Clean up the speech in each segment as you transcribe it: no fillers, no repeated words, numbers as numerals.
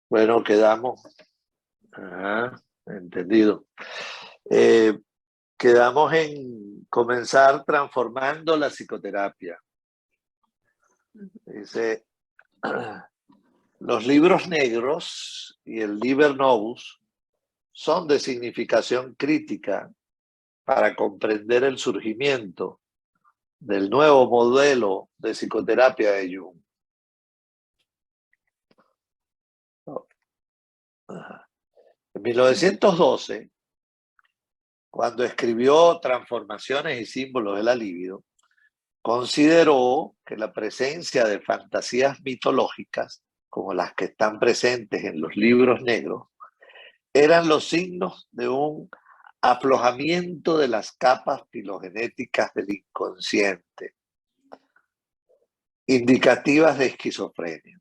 Bueno, quedamos. Entendido. Eh, Quedamos en comenzar transformando la psicoterapia. Dice, los libros negros y el Liber Novus son de significación crítica para comprender el surgimiento del nuevo modelo de psicoterapia de Jung. En 1912, cuando escribió Transformaciones y símbolos de la libido, consideró que la presencia de fantasías mitológicas, como las que están presentes en los libros negros, eran los signos de un aflojamiento de las capas filogenéticas del inconsciente, indicativas de esquizofrenia.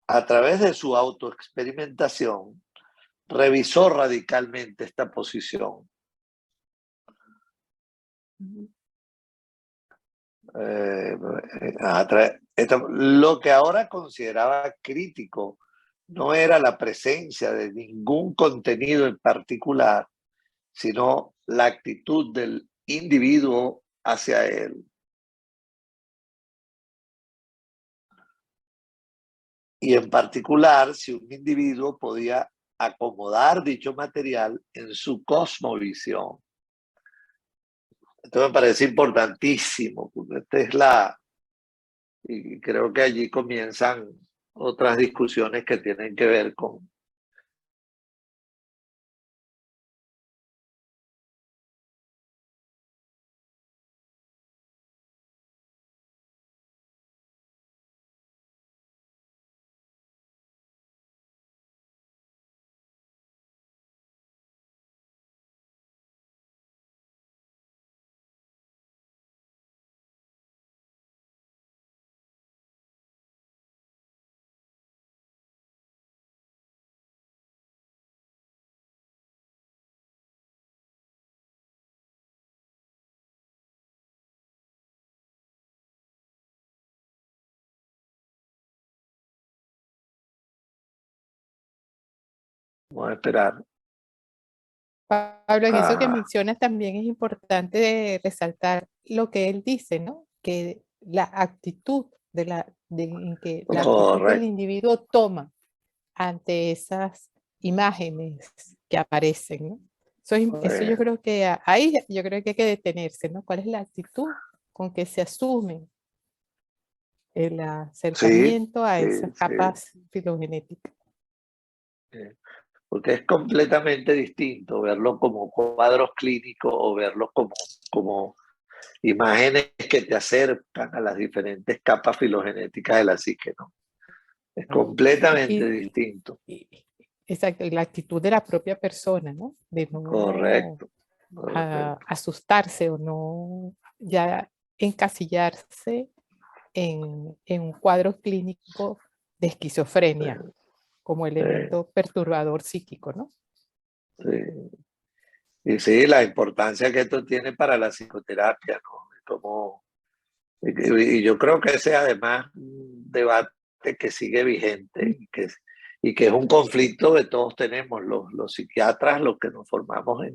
A través de su autoexperimentación, revisó radicalmente esta posición. Lo que ahora consideraba crítico no era la presencia de ningún contenido en particular, sino la actitud del individuo hacia él. Y en particular, si un individuo podía acomodar dicho material en su cosmovisión. Esto me parece importantísimo, porque y creo que allí comienzan otras discusiones que tienen que ver con vamos a esperar. Pablo, en eso que mencionas también es importante resaltar lo que él dice, ¿no? Que la actitud en que la actitud del individuo toma ante esas imágenes que aparecen, ¿no? Eso yo creo que ahí yo creo que hay que detenerse, ¿no? ¿Cuál es la actitud con que se asume el acercamiento a esas capas filogenéticas? Porque es completamente distinto verlo como cuadros clínicos o verlo como imágenes que te acercan a las diferentes capas filogenéticas de la psique, ¿no? Es completamente distinto. Exacto, y la actitud de la propia persona, ¿no? De no Correcto. asustarse o no ya encasillarse en un cuadro clínico de esquizofrenia como elemento perturbador psíquico, ¿no? Sí. Y sí, la importancia que esto tiene para la psicoterapia, ¿no? Y yo creo que ese además un debate que sigue vigente y que es un conflicto que todos tenemos, los psiquiatras, los que nos formamos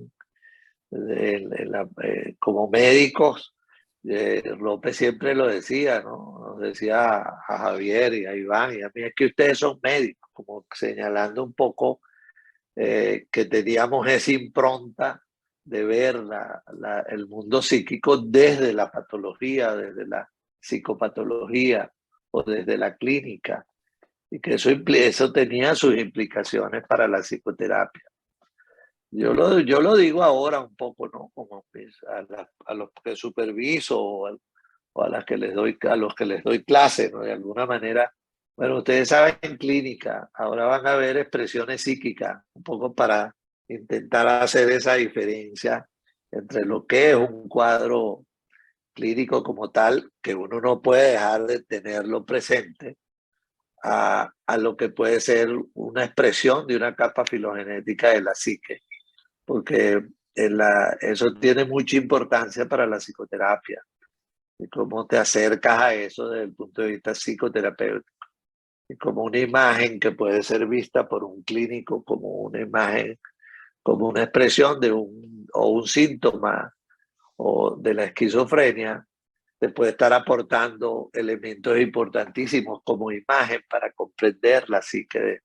como médicos. López siempre lo decía, ¿no? Nos decía a Javier y a Iván y a mí, es que ustedes son médicos, como señalando un poco que teníamos esa impronta de ver el mundo psíquico desde la patología, desde la psicopatología o desde la clínica, y que eso tenía sus implicaciones para la psicoterapia. Yo lo digo ahora un poco, ¿no? Como a los que superviso o a los que les doy clase, ¿no? De alguna manera. Bueno, ustedes saben en clínica, ahora van a ver expresiones psíquicas, un poco para intentar hacer esa diferencia entre lo que es un cuadro clínico como tal, que uno no puede dejar de tenerlo presente, a lo que puede ser una expresión de una capa filogenética de la psique, porque eso tiene mucha importancia para la psicoterapia y cómo te acercas a eso desde el punto de vista psicoterapéutico. y como una imagen que puede ser vista por un clínico como una imagen, como una expresión de un síntoma o de la esquizofrenia, te puede estar aportando elementos importantísimos como imagen para comprender la psique de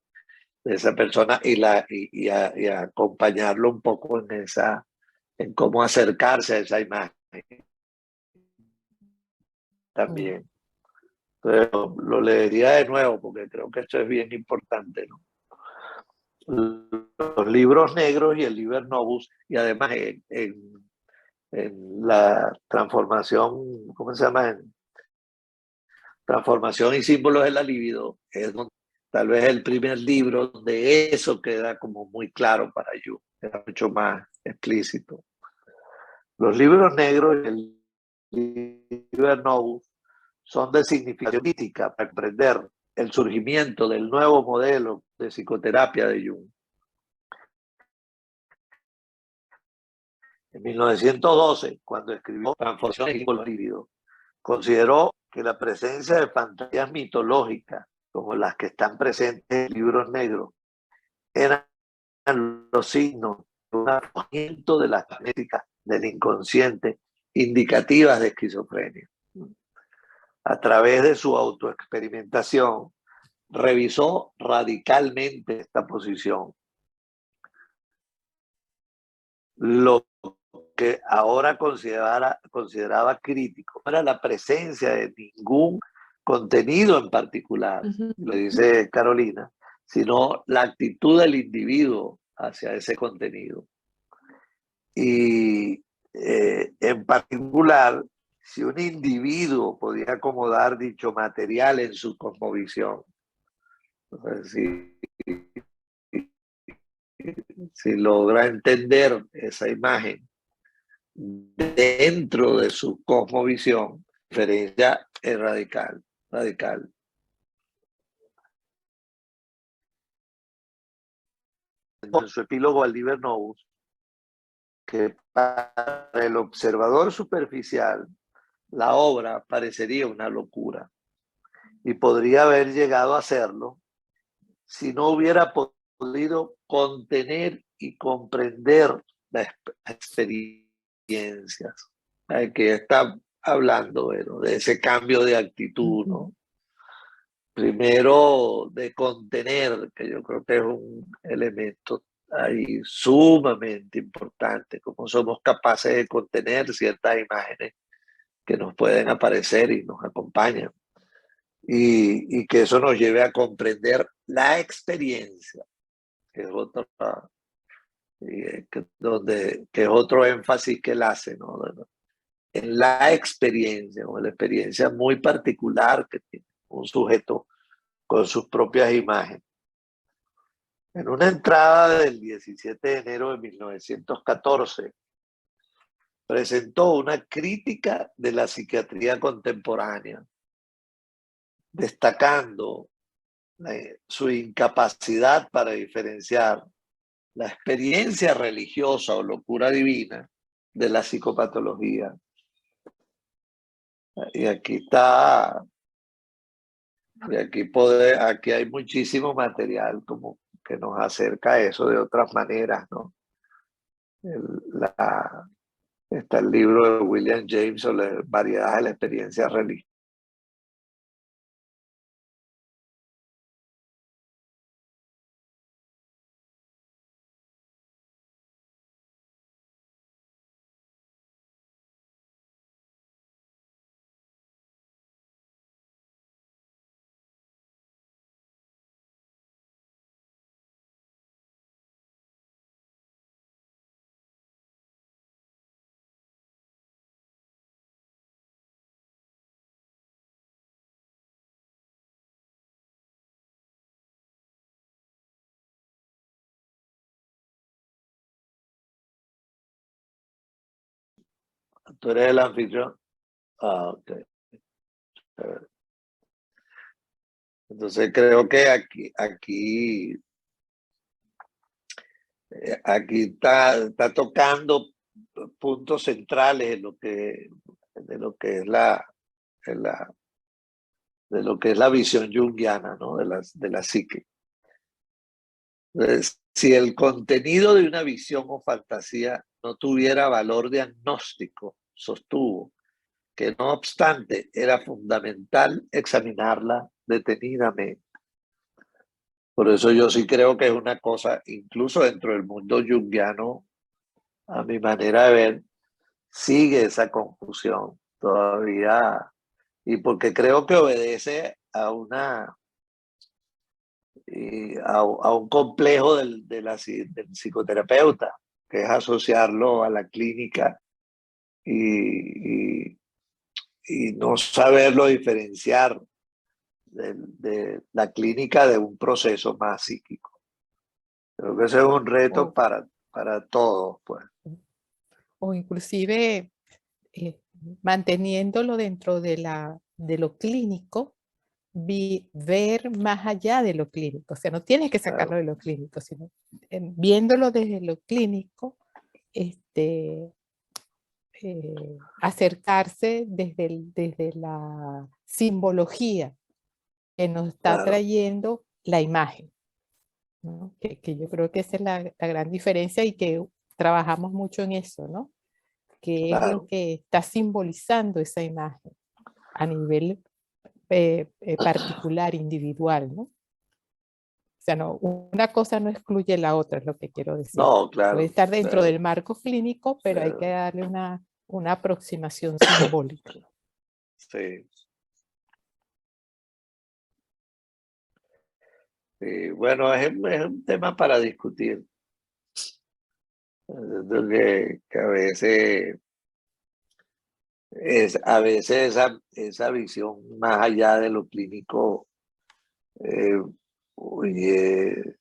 esa persona y acompañarlo un poco en cómo acercarse a esa imagen también. Entonces, lo leería de nuevo porque creo que esto es bien importante, ¿no? Los libros negros y el Liber Novus, y además en la transformación, ¿cómo se llama? En Transformación y símbolos de la libido, es donde, tal vez el primer libro donde eso queda como muy claro para Jung, era mucho más explícito. Los libros negros y el Liber Novus son de significación crítica para comprender el surgimiento del nuevo modelo de psicoterapia de Jung. En 1912, cuando escribió Transformación y símbolos de la libido, consideró que la presencia de fantasías mitológicas, como las que están presentes en libros negros, eran los signos de un aflojamiento de las genéticas del inconsciente indicativas de esquizofrenia. A través de su autoexperimentación, revisó radicalmente esta posición. Lo que ahora consideraba crítico no era la presencia de ningún contenido en particular, lo dice Carolina, sino la actitud del individuo hacia ese contenido. Y en particular, si un individuo podía acomodar dicho material en su cosmovisión, si logra entender esa imagen dentro de su cosmovisión, la diferencia es radical. En su epílogo al Liber Novus, que para el observador superficial la obra parecería una locura y podría haber llegado a serlo si no hubiera podido contener y comprender las experiencias. Que está hablando, bueno, de ese cambio de actitud, ¿no? Primero de contener, que yo creo que es un elemento ahí sumamente importante, cómo somos capaces de contener ciertas imágenes que nos pueden aparecer y nos acompañan. Y que eso nos lleve a comprender la experiencia, que es otra, que es otro énfasis que él hace, ¿no? En la experiencia, o la experiencia muy particular que tiene un sujeto con sus propias imágenes. En una entrada del 17 de enero de 1914, presentó una crítica de la psiquiatría contemporánea, destacando su incapacidad para diferenciar la experiencia religiosa o locura divina de la psicopatología. Y aquí está, y aquí hay muchísimo material como que nos acerca a eso de otras maneras, ¿no? Está el libro de William James sobre variedades de la experiencia religiosa. ¿Tú eres el anfitrión? Ah, ok. Entonces creo que aquí está tocando puntos centrales de lo que es lo que es la visión junguiana, ¿no? De la psique. Entonces, si el contenido de una visión o fantasía no tuviera valor diagnóstico, sostuvo que no obstante era fundamental examinarla detenidamente. Por eso yo sí creo que es una cosa, incluso dentro del mundo junguiano, a mi manera de ver, sigue esa confusión todavía, y porque creo que obedece a un complejo del psicoterapeuta, que es asociarlo a la clínica y, y no saberlo diferenciar de la clínica de un proceso más psíquico. Creo que ese es un reto para todos, pues. O inclusive manteniéndolo dentro de lo clínico, ver más allá de lo clínico. O sea, no tienes que sacarlo Claro. de lo clínico, sino viéndolo desde lo clínico, acercarse desde la simbología que nos está Claro. trayendo la imagen, ¿no? Que yo creo que esa es la gran diferencia y que trabajamos mucho en eso, ¿no? Que es lo Claro. que está simbolizando esa imagen a nivel particular, individual, ¿no? O sea, no, una cosa no excluye la otra, es lo que quiero decir. No, Puede claro. estar dentro Pero, del marco clínico, pero hay que pero, darle una aproximación simbólica. sí. Sí, bueno, es un tema para discutir. Que a veces esa visión más allá de lo clínico eh, oye,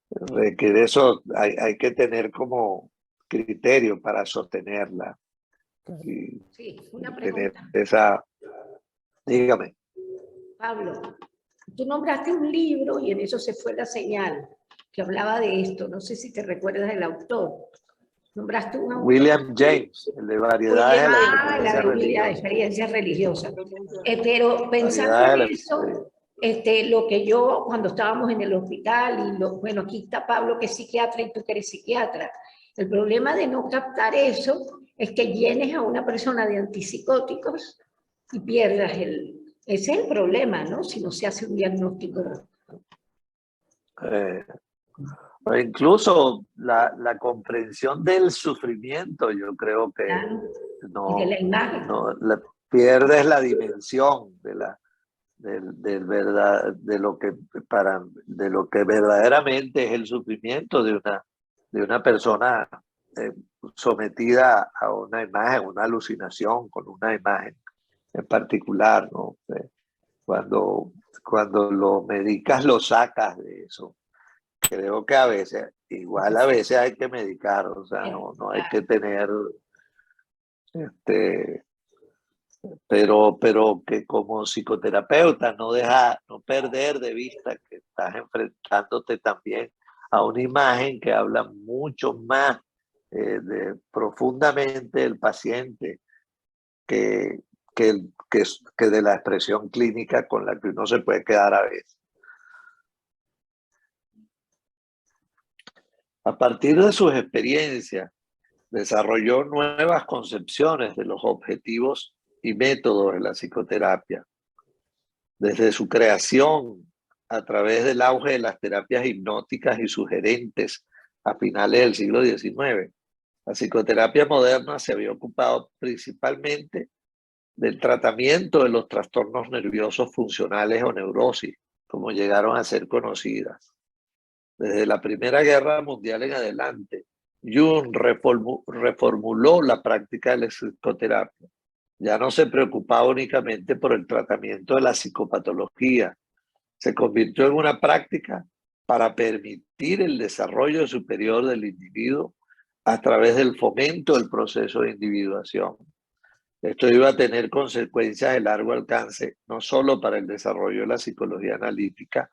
requiere eso, hay que tener como criterio para sostenerla y, Sí, una tener pregunta. esa, dígame. Pablo, tú nombraste un libro y en eso se fue la señal, que hablaba de esto. No sé si te recuerdas del autor. Nombraste un autor. William James, el de variedades William, de la la experiencia de William, religiosa. experiencia religiosa. Pero pensando Variedades de en eso, lo que yo, cuando estábamos en el hospital, bueno, aquí está Pablo que es psiquiatra y tú que eres psiquiatra, el problema de no captar eso es que llenes a una persona de antipsicóticos y pierdas ese es el problema, ¿no? Si no se hace un diagnóstico. o incluso la comprensión del sufrimiento, yo creo que Claro, y de la no, imagen. pierdes la dimensión de lo que verdaderamente es el sufrimiento de una persona eh, sometida a una imagen, una alucinación con una imagen en particular, ¿no? Cuando lo medicas, lo sacas de eso. Creo que igual a veces hay que medicar, o sea, no hay que tener, este, pero que como psicoterapeuta no perder de vista que estás enfrentándote también a una imagen que habla mucho más profundamente del paciente que, que, que de la expresión clínica con la que uno se puede quedar a veces. A partir de sus experiencias, desarrolló nuevas concepciones de los objetivos y métodos de la psicoterapia. Desde su creación, a través del auge de las terapias hipnóticas y sugerentes a finales del siglo XIX, la psicoterapia moderna se había ocupado principalmente del tratamiento de los trastornos nerviosos funcionales o neurosis, como llegaron a ser conocidas. Desde la Primera Guerra Mundial en adelante, Jung reformuló la práctica de la psicoterapia. Ya no se preocupaba únicamente por el tratamiento de la psicopatología, se convirtió en una práctica para permitir el desarrollo superior del individuo a través del fomento del proceso de individuación. Esto iba a tener consecuencias de largo alcance, no solo para el desarrollo de la psicología analítica,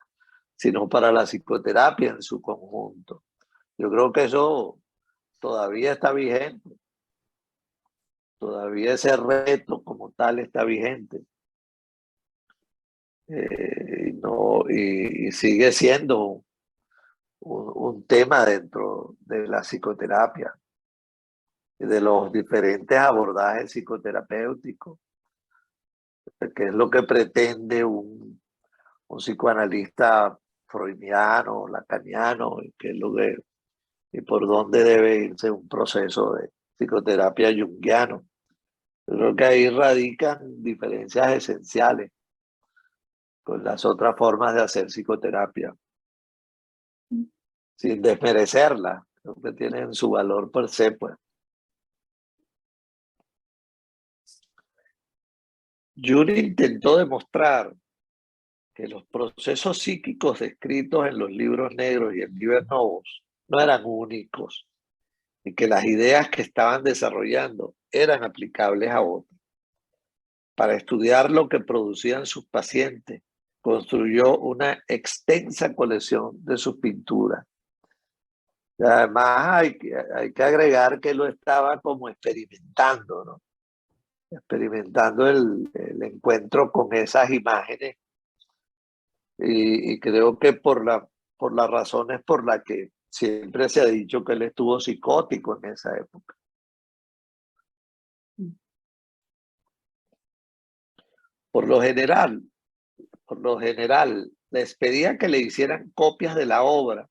sino para la psicoterapia en su conjunto. Yo creo que eso todavía está vigente, todavía ese reto como tal está vigente. y sigue siendo un tema dentro de la psicoterapia, de los diferentes abordajes psicoterapéuticos, que es lo que pretende un psicoanalista freudiano, lacaniano, y por dónde debe irse un proceso de psicoterapia junguiano. Yo creo que ahí radican diferencias esenciales con las otras formas de hacer psicoterapia, sin desmerecerla, creo que tienen su valor per se, pues. Jung intentó demostrar que los procesos psíquicos descritos en los libros negros y en Liber Novus no eran únicos y que las ideas que estaban desarrollando eran aplicables a otros. Para estudiar lo que producían sus pacientes, construyó una extensa colección de sus pinturas. Y además hay que agregar que lo estaba como experimentando, ¿no? Experimentando el encuentro con esas imágenes. Y creo que por las razones por las que siempre se ha dicho que él estuvo psicótico en esa época. Por lo general, les pedía que le hicieran copias de la obra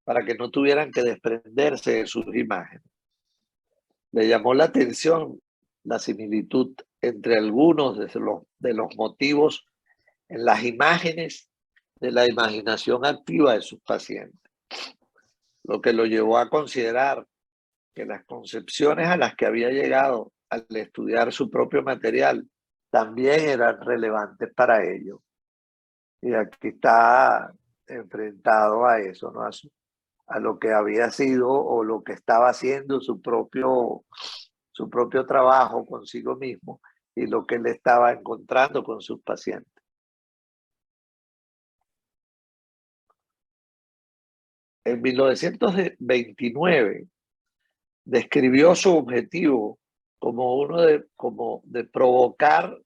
para que no tuvieran que desprenderse de sus imágenes. Le llamó la atención la similitud entre algunos de los motivos en las imágenes de la imaginación activa de sus pacientes, lo que lo llevó a considerar que las concepciones a las que había llegado al estudiar su propio material también eran relevantes para ello. Y aquí está enfrentado a eso, ¿no? A lo que había sido o lo que estaba haciendo su propio trabajo consigo mismo y lo que él estaba encontrando con sus pacientes. En 1929 describió su objetivo como de provocar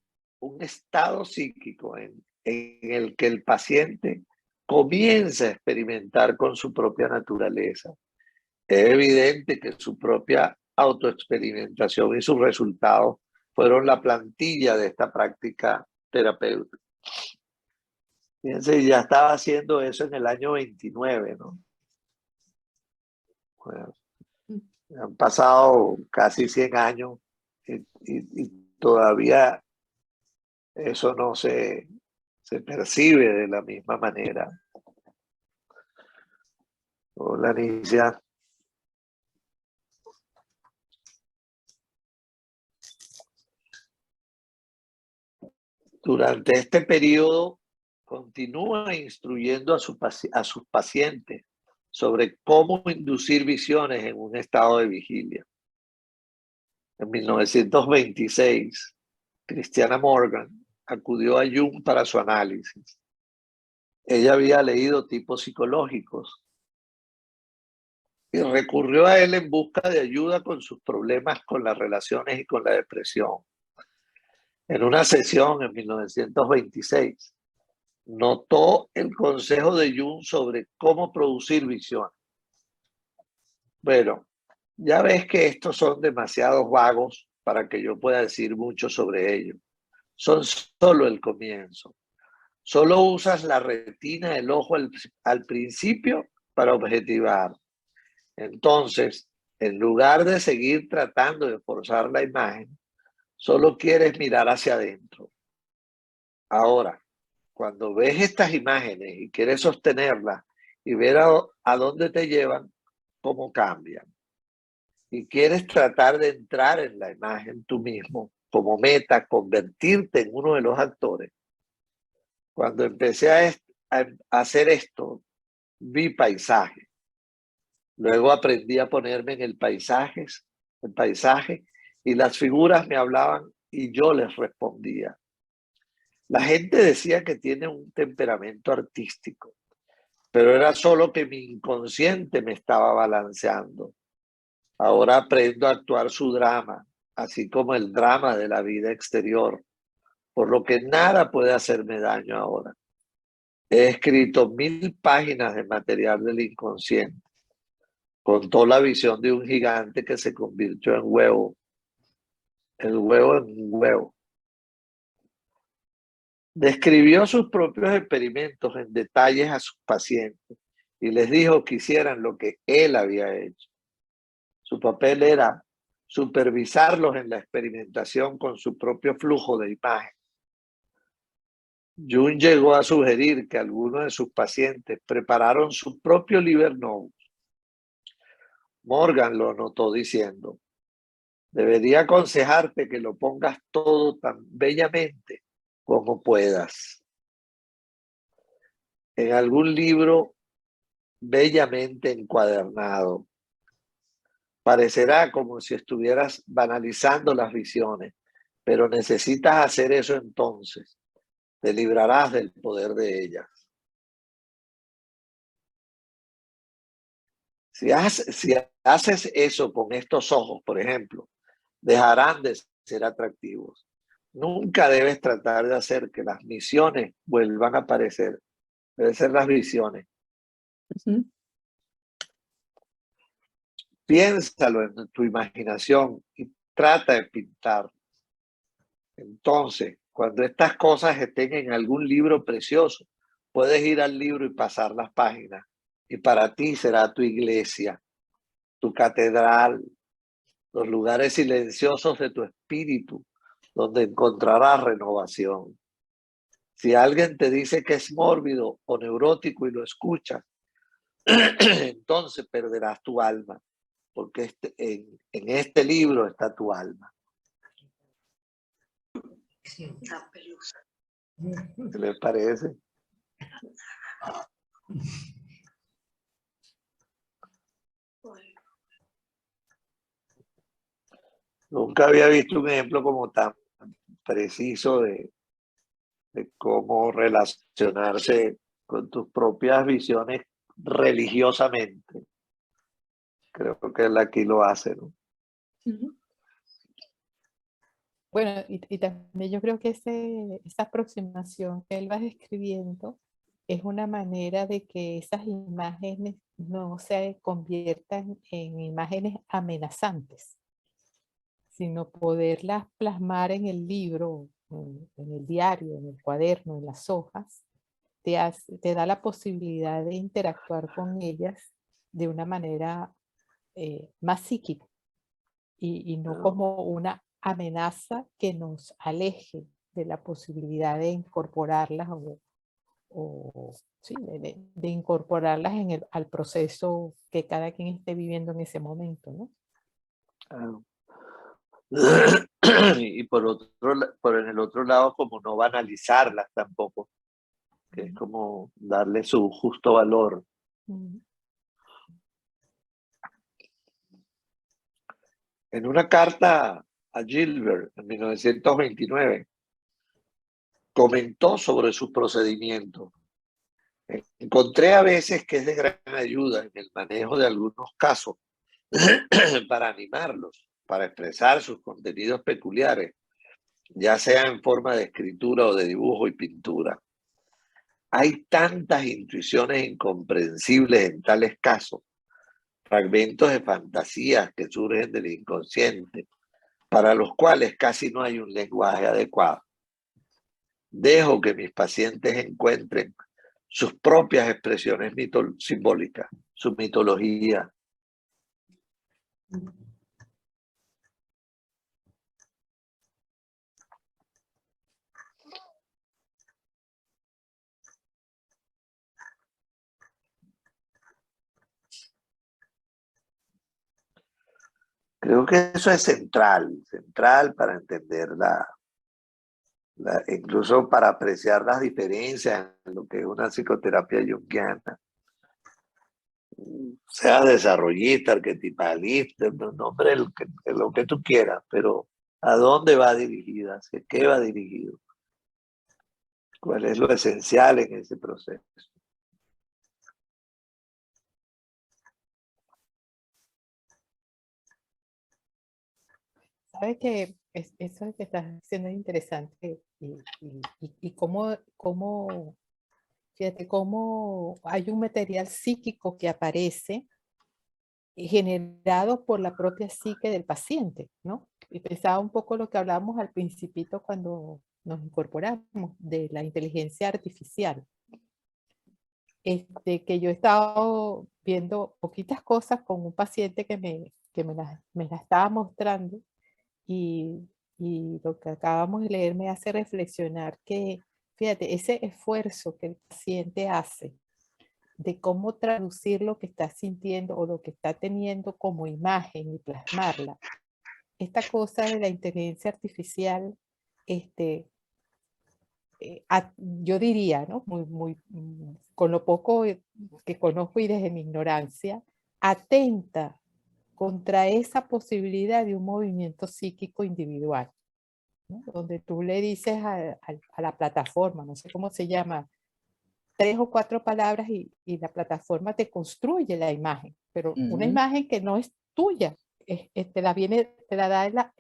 un estado psíquico en el que el paciente comienza a experimentar con su propia naturaleza. Es evidente que su propia autoexperimentación y sus resultados fueron la plantilla de esta práctica terapéutica. Fíjense, ya estaba haciendo eso en el año 29, ¿no? Bueno, han pasado casi 100 años y todavía eso no se percibe de la misma manera. Hola, Alicia. Durante este periodo continúa instruyendo a sus pacientes sobre cómo inducir visiones en un estado de vigilia. En 1926, Christiana Morgan acudió a Jung para su análisis. Ella había leído tipos psicológicos y recurrió a él en busca de ayuda con sus problemas con las relaciones y con la depresión. En una sesión en 1926, notó el consejo de Jung sobre cómo producir visiones. Bueno, ya ves que estos son demasiados vagos para que yo pueda decir mucho sobre ello. Son solo el comienzo. Solo usas la retina del ojo al principio para objetivar. Entonces, en lugar de seguir tratando de forzar la imagen, solo quieres mirar hacia adentro. Ahora, cuando ves estas imágenes y quieres sostenerlas y ver a dónde te llevan, cómo cambian. Y quieres tratar de entrar en la imagen tú mismo, como meta, convertirte en uno de los actores. Cuando empecé a hacer esto, vi paisajes. Luego aprendí a ponerme en el paisaje y las figuras me hablaban y yo les respondía. La gente decía que tiene un temperamento artístico, pero era solo que mi inconsciente me estaba balanceando. Ahora aprendo a actuar su drama, así como el drama de la vida exterior, por lo que nada puede hacerme daño ahora. He escrito 1000 páginas de material del inconsciente. Contó la visión de un gigante que se convirtió en huevo. El huevo en un huevo. Describió sus propios experimentos en detalles a sus pacientes y les dijo que hicieran lo que él había hecho. Su papel era supervisarlos en la experimentación con su propio flujo de imagen. Jung llegó a sugerir que algunos de sus pacientes prepararon su propio Liber-Novus. Morgan lo notó diciendo: debería aconsejarte que lo pongas todo tan bellamente como puedas. En algún libro bellamente encuadernado. Parecerá como si estuvieras banalizando las visiones, pero necesitas hacer eso entonces. Te librarás del poder de ellas. Si haces eso con estos ojos, por ejemplo, dejarán de ser atractivos. Nunca debes tratar de hacer que las misiones vuelvan a aparecer. Deben ser las visiones. Piénsalo en tu imaginación y trata de pintar. Entonces, cuando estas cosas estén en algún libro precioso, puedes ir al libro y pasar las páginas. Y para ti será tu iglesia, tu catedral, los lugares silenciosos de tu espíritu, donde encontrarás renovación. Si alguien te dice que es mórbido o neurótico y lo escuchas, entonces perderás tu alma, porque en este libro está tu alma. ¿Qué les parece? Nunca había visto un ejemplo como tan preciso de cómo relacionarse con tus propias visiones religiosamente. Creo que él aquí lo hace, ¿no? Bueno, y también yo creo que esa aproximación que él va describiendo es una manera de que esas imágenes no se conviertan en imágenes amenazantes, sino poderlas plasmar en el libro, en el diario, en el cuaderno, en las hojas, te da la posibilidad de interactuar con ellas de una manera más psíquica y no como una amenaza que nos aleje de la posibilidad de incorporarlas sí, de incorporarlas al proceso que cada quien esté viviendo en ese momento, ¿no? Claro. Y por en el otro lado, como no banalizarlas tampoco, que es como darle su justo valor. En una carta a Gilbert en 1929, comentó sobre su procedimiento. Encontré a veces que es de gran ayuda en el manejo de algunos casos para animarlos, para expresar sus contenidos peculiares, ya sea en forma de escritura o de dibujo y pintura. Hay tantas intuiciones incomprensibles en tales casos, fragmentos de fantasías que surgen del inconsciente, para los cuales casi no hay un lenguaje adecuado. Dejo que mis pacientes encuentren sus propias expresiones simbólicas, su mitología. Creo que eso es central para entender incluso para apreciar las diferencias en lo que es una psicoterapia junguiana. Sea desarrollista, arquetipalista, nombre lo que tú quieras, pero ¿a dónde va dirigida? ¿Hacia qué va dirigido? ¿Cuál es lo esencial en ese proceso? Sabes que eso que estás diciendo es interesante y cómo, fíjate, cómo hay un material psíquico que aparece generado por la propia psique del paciente, ¿no? Y pensaba un poco lo que hablábamos al principito cuando nos incorporamos de la inteligencia artificial. Que yo he estado viendo poquitas cosas con un paciente que me la estaba mostrando y lo que acabamos de leer me hace reflexionar que, fíjate, ese esfuerzo que el paciente hace de cómo traducir lo que está sintiendo o lo que está teniendo como imagen y plasmarla. Esta cosa de la inteligencia artificial, yo diría, ¿no? Con lo poco que conozco y desde mi ignorancia, atenta contra esa posibilidad de un movimiento psíquico individual, ¿no? Donde tú le dices a la plataforma, no sé cómo se llama, 3 o 4 palabras y la plataforma te construye la imagen, pero una imagen que no es tuya, te la da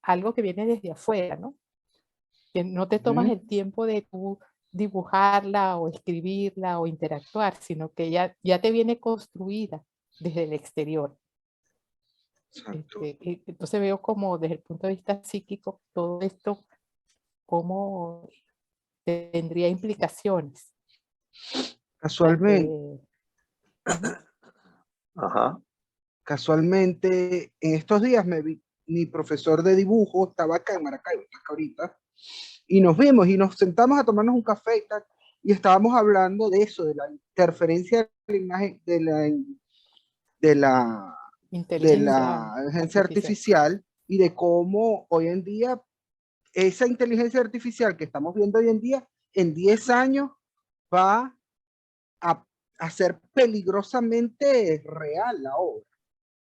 algo que viene desde afuera, ¿no? Que no te tomas el tiempo de tú dibujarla o escribirla o interactuar, sino que ya te viene construida desde el exterior. Entonces veo como desde el punto de vista psíquico todo esto como tendría implicaciones. Casualmente, Ajá. casualmente, en estos días mi profesor de dibujo estaba acá en Maracaibo, está acá ahorita, y nos vimos y nos sentamos a tomarnos un café y tal, y estábamos hablando de eso, de la interferencia de la imagen, de la inteligencia artificial y de cómo hoy en día esa inteligencia artificial que estamos viendo hoy en día, en 10 años va a ser peligrosamente real la obra.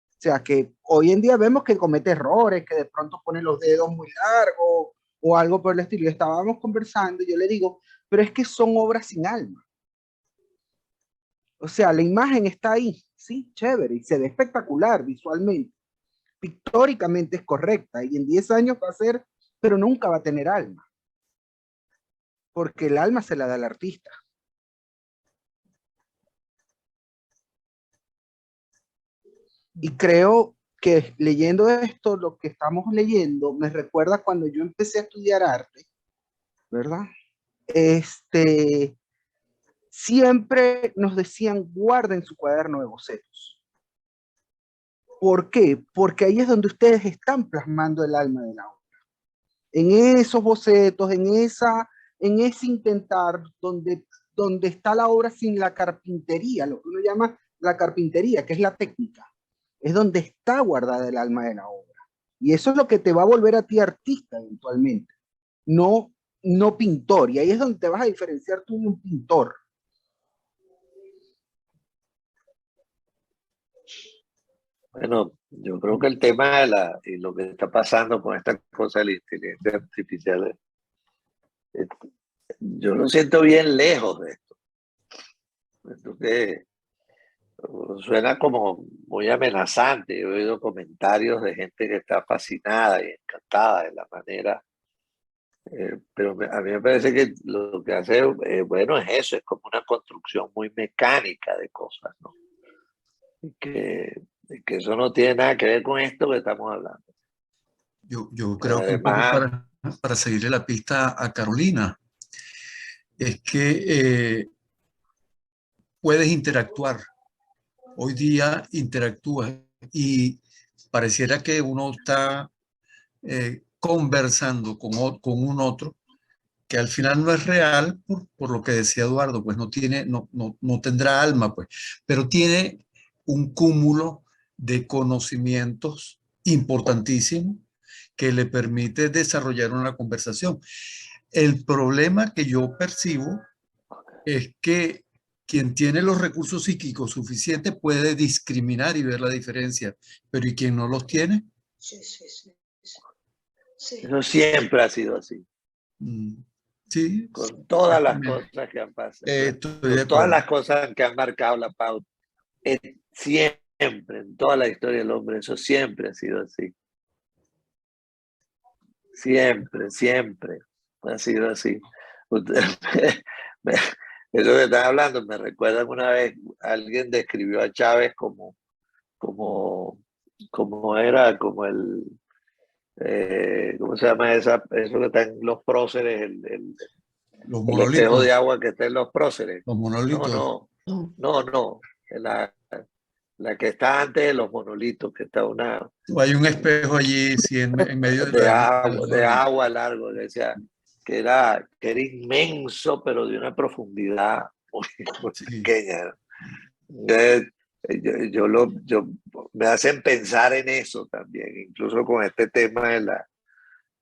O sea, que hoy en día vemos que comete errores, que de pronto pone los dedos muy largos o algo por el estilo. Y estábamos conversando y yo le digo, pero es que son obras sin alma. O sea, la imagen está ahí, sí, chévere, y se ve espectacular visualmente. Pictóricamente es correcta y en 10 años va a ser, pero nunca va a tener alma. Porque el alma se la da al artista. Y creo que leyendo esto, lo que estamos leyendo, me recuerda cuando yo empecé a estudiar arte, ¿verdad? Siempre nos decían, guarden su cuaderno de bocetos. ¿Por qué? Porque ahí es donde ustedes están plasmando el alma de la obra. En esos bocetos, en ese intentar donde está la obra sin la carpintería, lo que uno llama la carpintería, que es la técnica. Es donde está guardada el alma de la obra. Y eso es lo que te va a volver a ti artista eventualmente, no pintor. Y ahí es donde te vas a diferenciar tú de un pintor. Bueno, yo creo que el tema y lo que está pasando con esta cosa de la inteligencia artificial, yo lo siento bien lejos de esto. Entonces, suena como muy amenazante. He oído comentarios de gente que está fascinada y encantada de la manera, pero a mí me parece que lo que hace, bueno, es eso, es como una construcción muy mecánica de cosas, ¿no? Y que eso no tiene nada que ver con esto que estamos hablando. Yo creo que un poco para seguirle la pista a Carolina, es que puedes interactuar. Hoy día interactúas y pareciera que uno está conversando con un otro que al final no es real por lo que decía Eduardo, pues no tendrá alma, pues, pero tiene un cúmulo de conocimientos importantísimos que le permite desarrollar una conversación. El problema que yo percibo es que quien tiene los recursos psíquicos suficientes puede discriminar y ver la diferencia, pero ¿y quien no los tiene? Sí. Eso siempre ha sido así. Sí. Con todas las cosas que han pasado, con todas las cosas que han marcado la pauta. Siempre, en toda la historia del hombre, eso siempre ha sido así. Siempre, siempre ha sido así. Usted, eso que están hablando me recuerda que una vez alguien describió a Chávez como era, como el, ¿cómo se llama eso que está en los próceres, Los el espejo de monolitos, agua que está en los próceres? los monolitos. No, la que está antes de los monolitos, que está una Hay un espejo allí, sí, en medio de de agua largo, decía que era inmenso, pero de una profundidad muy sí. pequeña. Entonces, yo me hacen pensar en eso también, incluso con este tema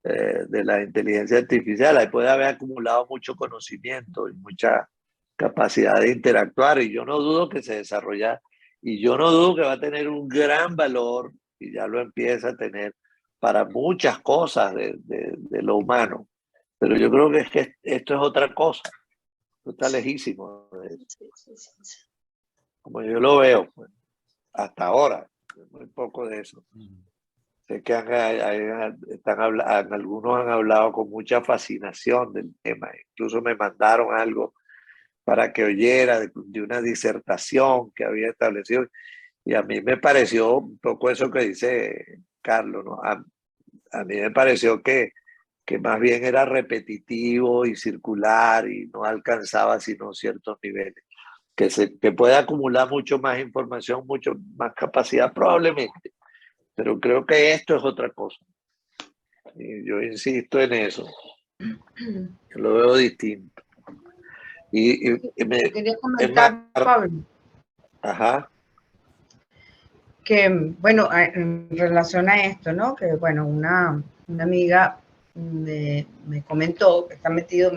de la inteligencia artificial. Ahí puede haber acumulado mucho conocimiento y mucha capacidad de interactuar, y yo no dudo que se desarrolla, y yo no dudo que va a tener un gran valor, y ya lo empieza a tener para muchas cosas de lo humano. Pero yo creo que es que esto es otra cosa, esto está lejísimo, como yo lo veo, pues, hasta ahora, muy poco de eso. Sé que algunos han hablado con mucha fascinación del tema, incluso me mandaron algo para que oyera de una disertación que había establecido, y a mí me pareció un poco eso que dice Carlos, ¿no? A mí me pareció que más bien era repetitivo y circular y no alcanzaba sino ciertos niveles, que puede acumular mucho más información, mucho más capacidad probablemente, pero creo que esto es otra cosa. Y yo insisto en eso. Yo lo veo distinto. Quería comentar, Pablo, ajá, que, bueno, en relación a esto, ¿no? Que, bueno, una amiga me comentó que está metido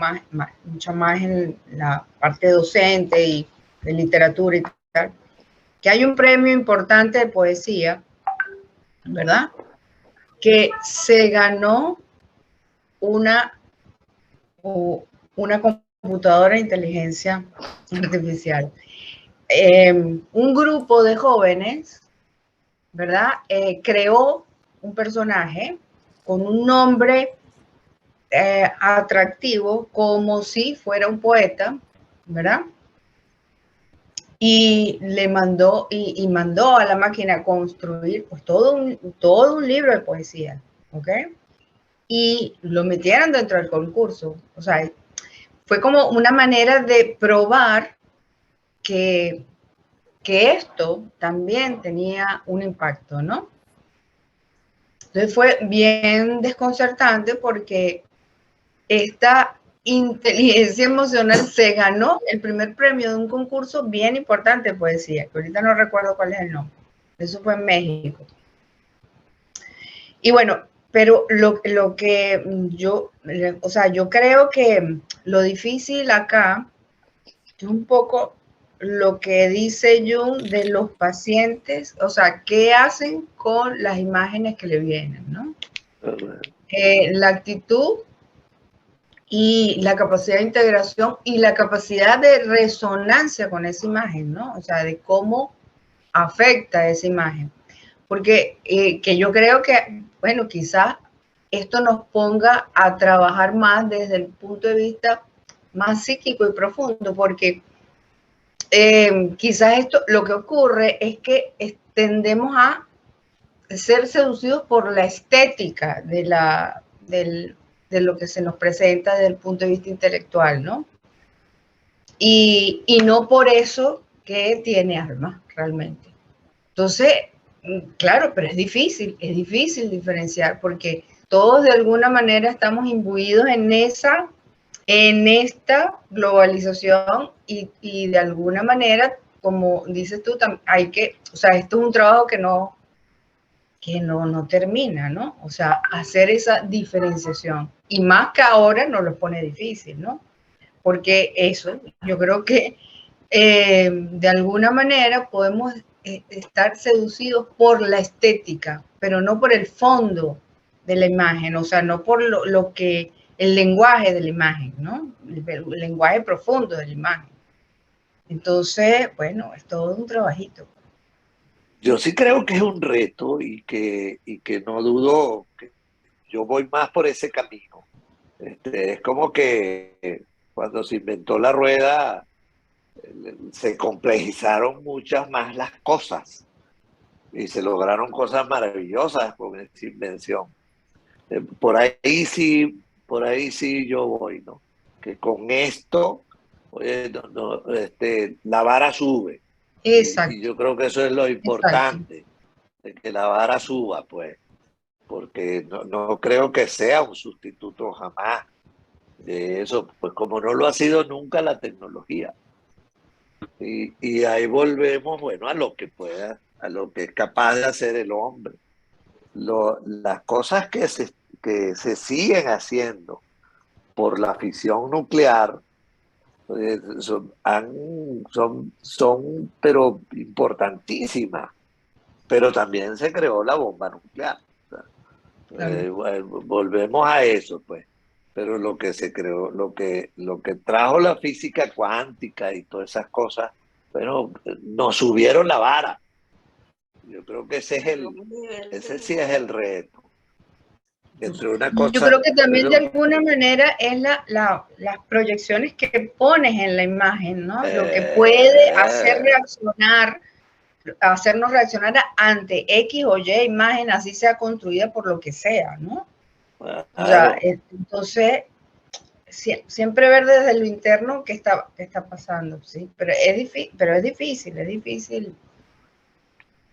mucho más en la parte docente y de literatura y tal, que hay un premio importante de poesía, ¿verdad? Que se ganó una computadora de inteligencia artificial. Un grupo de jóvenes, ¿verdad? Creó un personaje con un nombre atractivo, como si fuera un poeta, ¿verdad? Y le mandó, y mandó a la máquina a construir pues todo un libro de poesía, ¿ok? Y lo metieron dentro del concurso. O sea, fue como una manera de probar que esto también tenía un impacto, ¿no? Entonces fue bien desconcertante porque esta inteligencia emocional se ganó el primer premio de un concurso bien importante de poesía, que ahorita no recuerdo cuál es el nombre. Eso fue en México. Y bueno, pero lo que yo, o sea, yo creo que lo difícil acá es un poco lo que dice Jung de los pacientes, o sea, qué hacen con las imágenes que le vienen, ¿no? La actitud y la capacidad de integración y la capacidad de resonancia con esa imagen, ¿no? O sea, de cómo afecta esa imagen. Porque que yo creo que, bueno, quizás esto nos ponga a trabajar más desde el punto de vista más psíquico y profundo, porque quizás esto, lo que ocurre es que tendemos a ser seducidos por la estética de lo que se nos presenta desde el punto de vista intelectual, ¿no? Y no por eso que tiene alma, realmente. Entonces, claro, pero es difícil diferenciar, porque todos de alguna manera estamos imbuidos en esta globalización y de alguna manera, como dices tú, hay que, o sea, esto es un trabajo que no termina, ¿no? O sea, hacer esa diferenciación. Y más que ahora nos lo pone difícil, ¿no? Porque eso, yo creo que de alguna manera podemos estar seducidos por la estética, pero no por el fondo de la imagen, o sea, no por lo que el lenguaje de la imagen, ¿no? El lenguaje profundo de la imagen. Entonces, bueno, es todo un trabajito. Yo sí creo que es un reto y que no dudo yo voy más por ese camino. Es como que cuando se inventó la rueda, se complejizaron muchas más las cosas y se lograron cosas maravillosas con esta invención. Por ahí sí yo voy, ¿no? Que con esto, oye, la vara sube. Exacto. Y yo creo que eso es lo Exacto. importante, de que la vara suba, pues, porque no creo que sea un sustituto jamás de eso, pues como no lo ha sido nunca la tecnología. Y ahí volvemos, bueno, a lo que pueda, a lo que es capaz de hacer el hombre. Las cosas que se siguen haciendo por la fisión nuclear son pero importantísimas. Pero también se creó la bomba nuclear. Claro. Volvemos a eso, pues. Pero lo que se creó, lo que trajo la física cuántica y todas esas cosas, bueno, nos subieron la vara. Yo creo que ese sí es el reto. Entre una cosa, yo creo que también de alguna manera es las proyecciones que pones en la imagen, ¿no? Lo que puede hacernos reaccionar ante X o Y imagen, así sea construida por lo que sea, ¿no? Claro. O sea, entonces, siempre ver desde lo interno qué está pasando, ¿sí? Pero es difícil.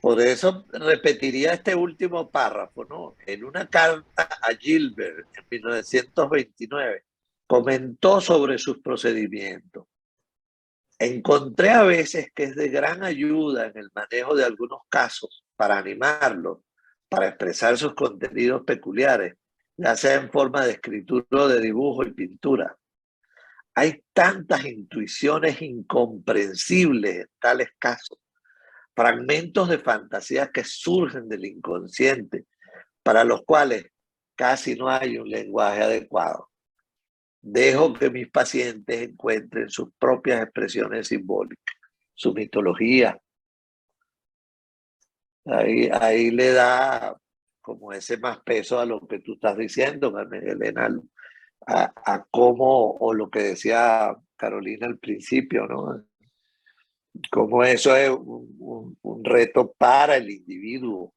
Por eso repetiría este último párrafo, ¿no? En una carta a Gilbert en 1929, comentó sobre sus procedimientos. Encontré a veces que es de gran ayuda en el manejo de algunos casos para animarlos, para expresar sus contenidos peculiares, ya sea en forma de escritura o de dibujo y pintura. Hay tantas intuiciones incomprensibles en tales casos, fragmentos de fantasías que surgen del inconsciente, para los cuales casi no hay un lenguaje adecuado. Dejo que mis pacientes encuentren sus propias expresiones simbólicas, su mitología. Ahí le da como ese más peso a lo que tú estás diciendo, Carmen Elena, a cómo, o lo que decía Carolina al principio, ¿no? Cómo eso es un reto para el individuo,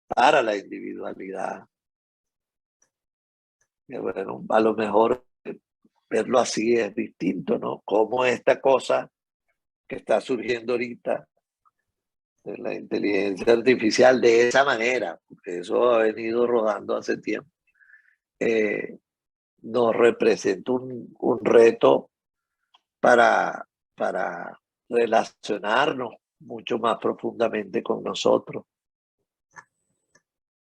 para la individualidad. Y bueno, a lo mejor verlo así es distinto, ¿no? Cómo esta cosa que está surgiendo ahorita, de la inteligencia artificial, de esa manera, porque eso ha venido rodando hace tiempo, nos representa un reto para relacionarnos mucho más profundamente con nosotros.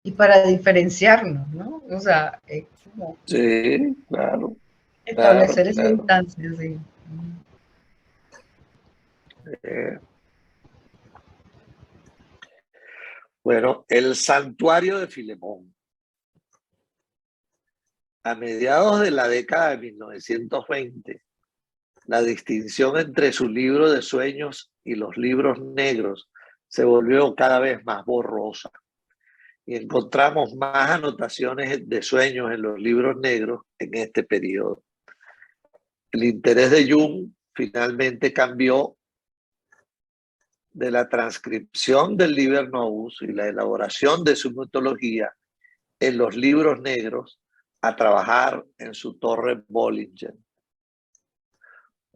Y para diferenciarnos, ¿no? O sea, es como sí, claro. Establecer esa instancia, sí. Bueno, el santuario de Filemón. A mediados de la década de 1920, la distinción entre su libro de sueños y los libros negros se volvió cada vez más borrosa. Y encontramos más anotaciones de sueños en los libros negros en este periodo. El interés de Jung finalmente cambió de la transcripción del Liber Novus y la elaboración de su mitología en los libros negros a trabajar en su torre Bollingen.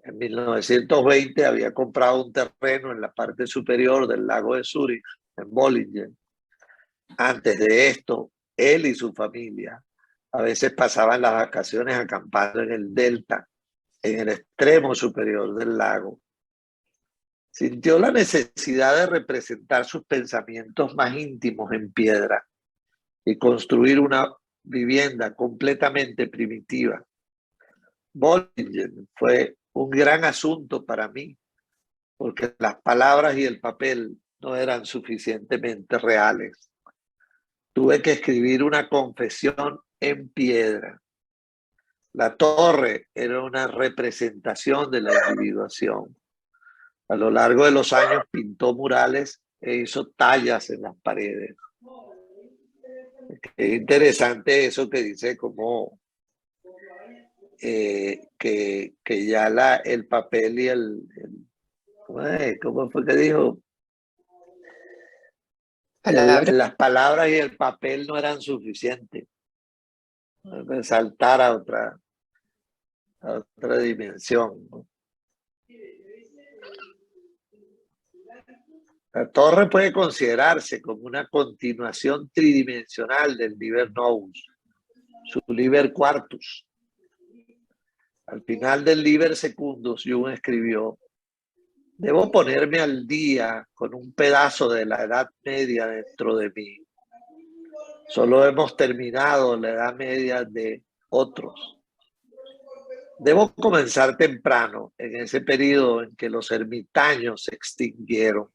En 1920 había comprado un terreno en la parte superior del lago de Zúrich, en Bollingen. Antes de esto, él y su familia a veces pasaban las vacaciones acampando en el delta, en el extremo superior del lago. Sintió la necesidad de representar sus pensamientos más íntimos en piedra y construir una vivienda completamente primitiva. Bollingen fue un gran asunto para mí, porque las palabras y el papel no eran suficientemente reales. Tuve que escribir una confesión en piedra. La torre era una representación de la individuación. A lo largo de los años pintó murales e hizo tallas en las paredes. Es interesante eso que dice, como que ya el papel y ¿cómo fue que dijo? Las palabras y el papel no eran suficientes. Saltar a otra dimensión, ¿no? La torre puede considerarse como una continuación tridimensional del Liber Novus, su Liber Quartus. Al final del Liber Secundus, Jung escribió: debo ponerme al día con un pedazo de la Edad Media dentro de mí. Solo hemos terminado la Edad Media de otros. Debo comenzar temprano, en ese periodo en que los ermitaños se extinguieron.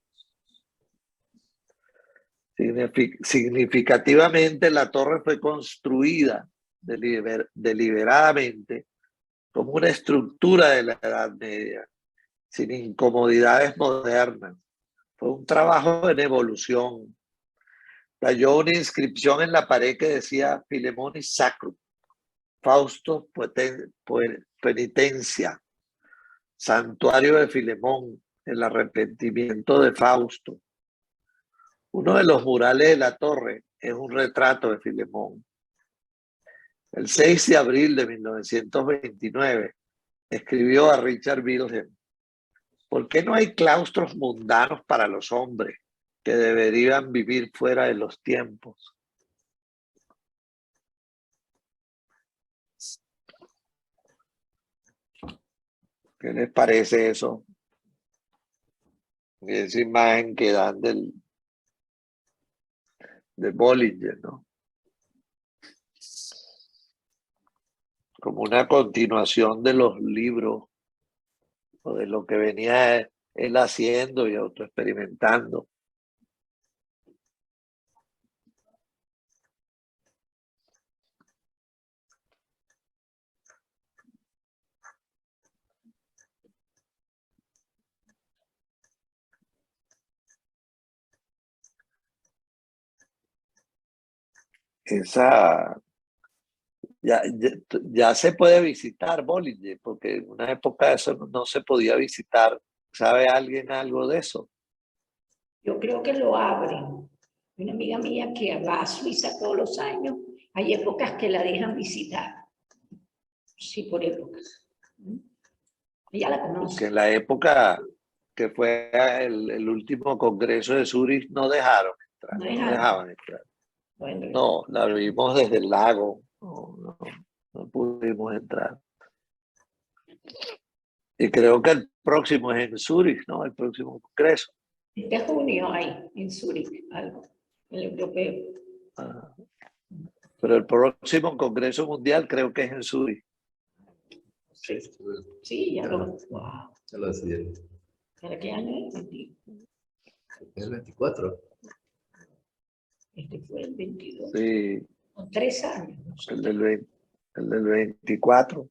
Significativamente, la torre fue construida deliberadamente como una estructura de la Edad Media, sin incomodidades modernas. Fue un trabajo en evolución. Talló una inscripción en la pared que decía Philemonis Sacrum, Fausto Penitencia, Santuario de Filemón, el arrepentimiento de Fausto. Uno de los murales de la torre es un retrato de Filemón. El 6 de abril de 1929 escribió a Richard Wilhelm: ¿por qué no hay claustros mundanos para los hombres que deberían vivir fuera de los tiempos? ¿Qué les parece eso? Esa imagen que dan de Bollinger, ¿no? Como una continuación de los libros o de lo que venía él haciendo y autoexperimentando. Ya se puede visitar Bollinger, porque en una época eso no se podía visitar. ¿Sabe alguien algo de eso? Yo creo que lo abren. Una amiga mía que va a Suiza todos los años, hay épocas que la dejan visitar. Sí, por épocas. Ella la conoce. Porque en la época que fue el último congreso de Zurich no dejaron entrar, no dejaban entrar. Bueno, no, la vimos desde el lago, no pudimos entrar. Y creo que el próximo es en Zurich, ¿no? El próximo congreso. Este junio hay en Zurich algo, el europeo. Pero el próximo congreso mundial creo que es en Zurich. Sí, sí, ya lo... Wow. Ya lo decidieron. ¿Para qué año es? El 24. Este fue el 22. Sí. Con 3 años. No sé. El del 24.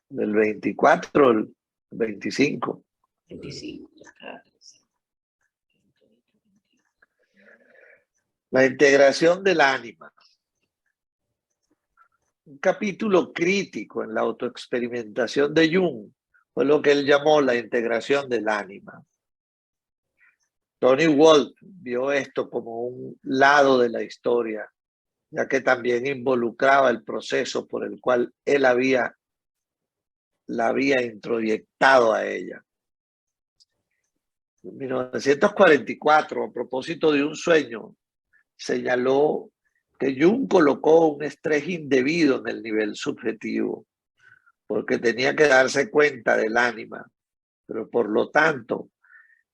Del 24, el 25. 25, claro. La integración del ánima. Un capítulo crítico en la autoexperimentación de Jung fue lo que él llamó la integración del ánima. Tony Wolff vio esto como un lado de la historia, ya que también involucraba el proceso por el cual él la había introyectado a ella. En 1944, a propósito de un sueño, señaló que Jung colocó un estrés indebido en el nivel subjetivo, porque tenía que darse cuenta del ánima, pero por lo tanto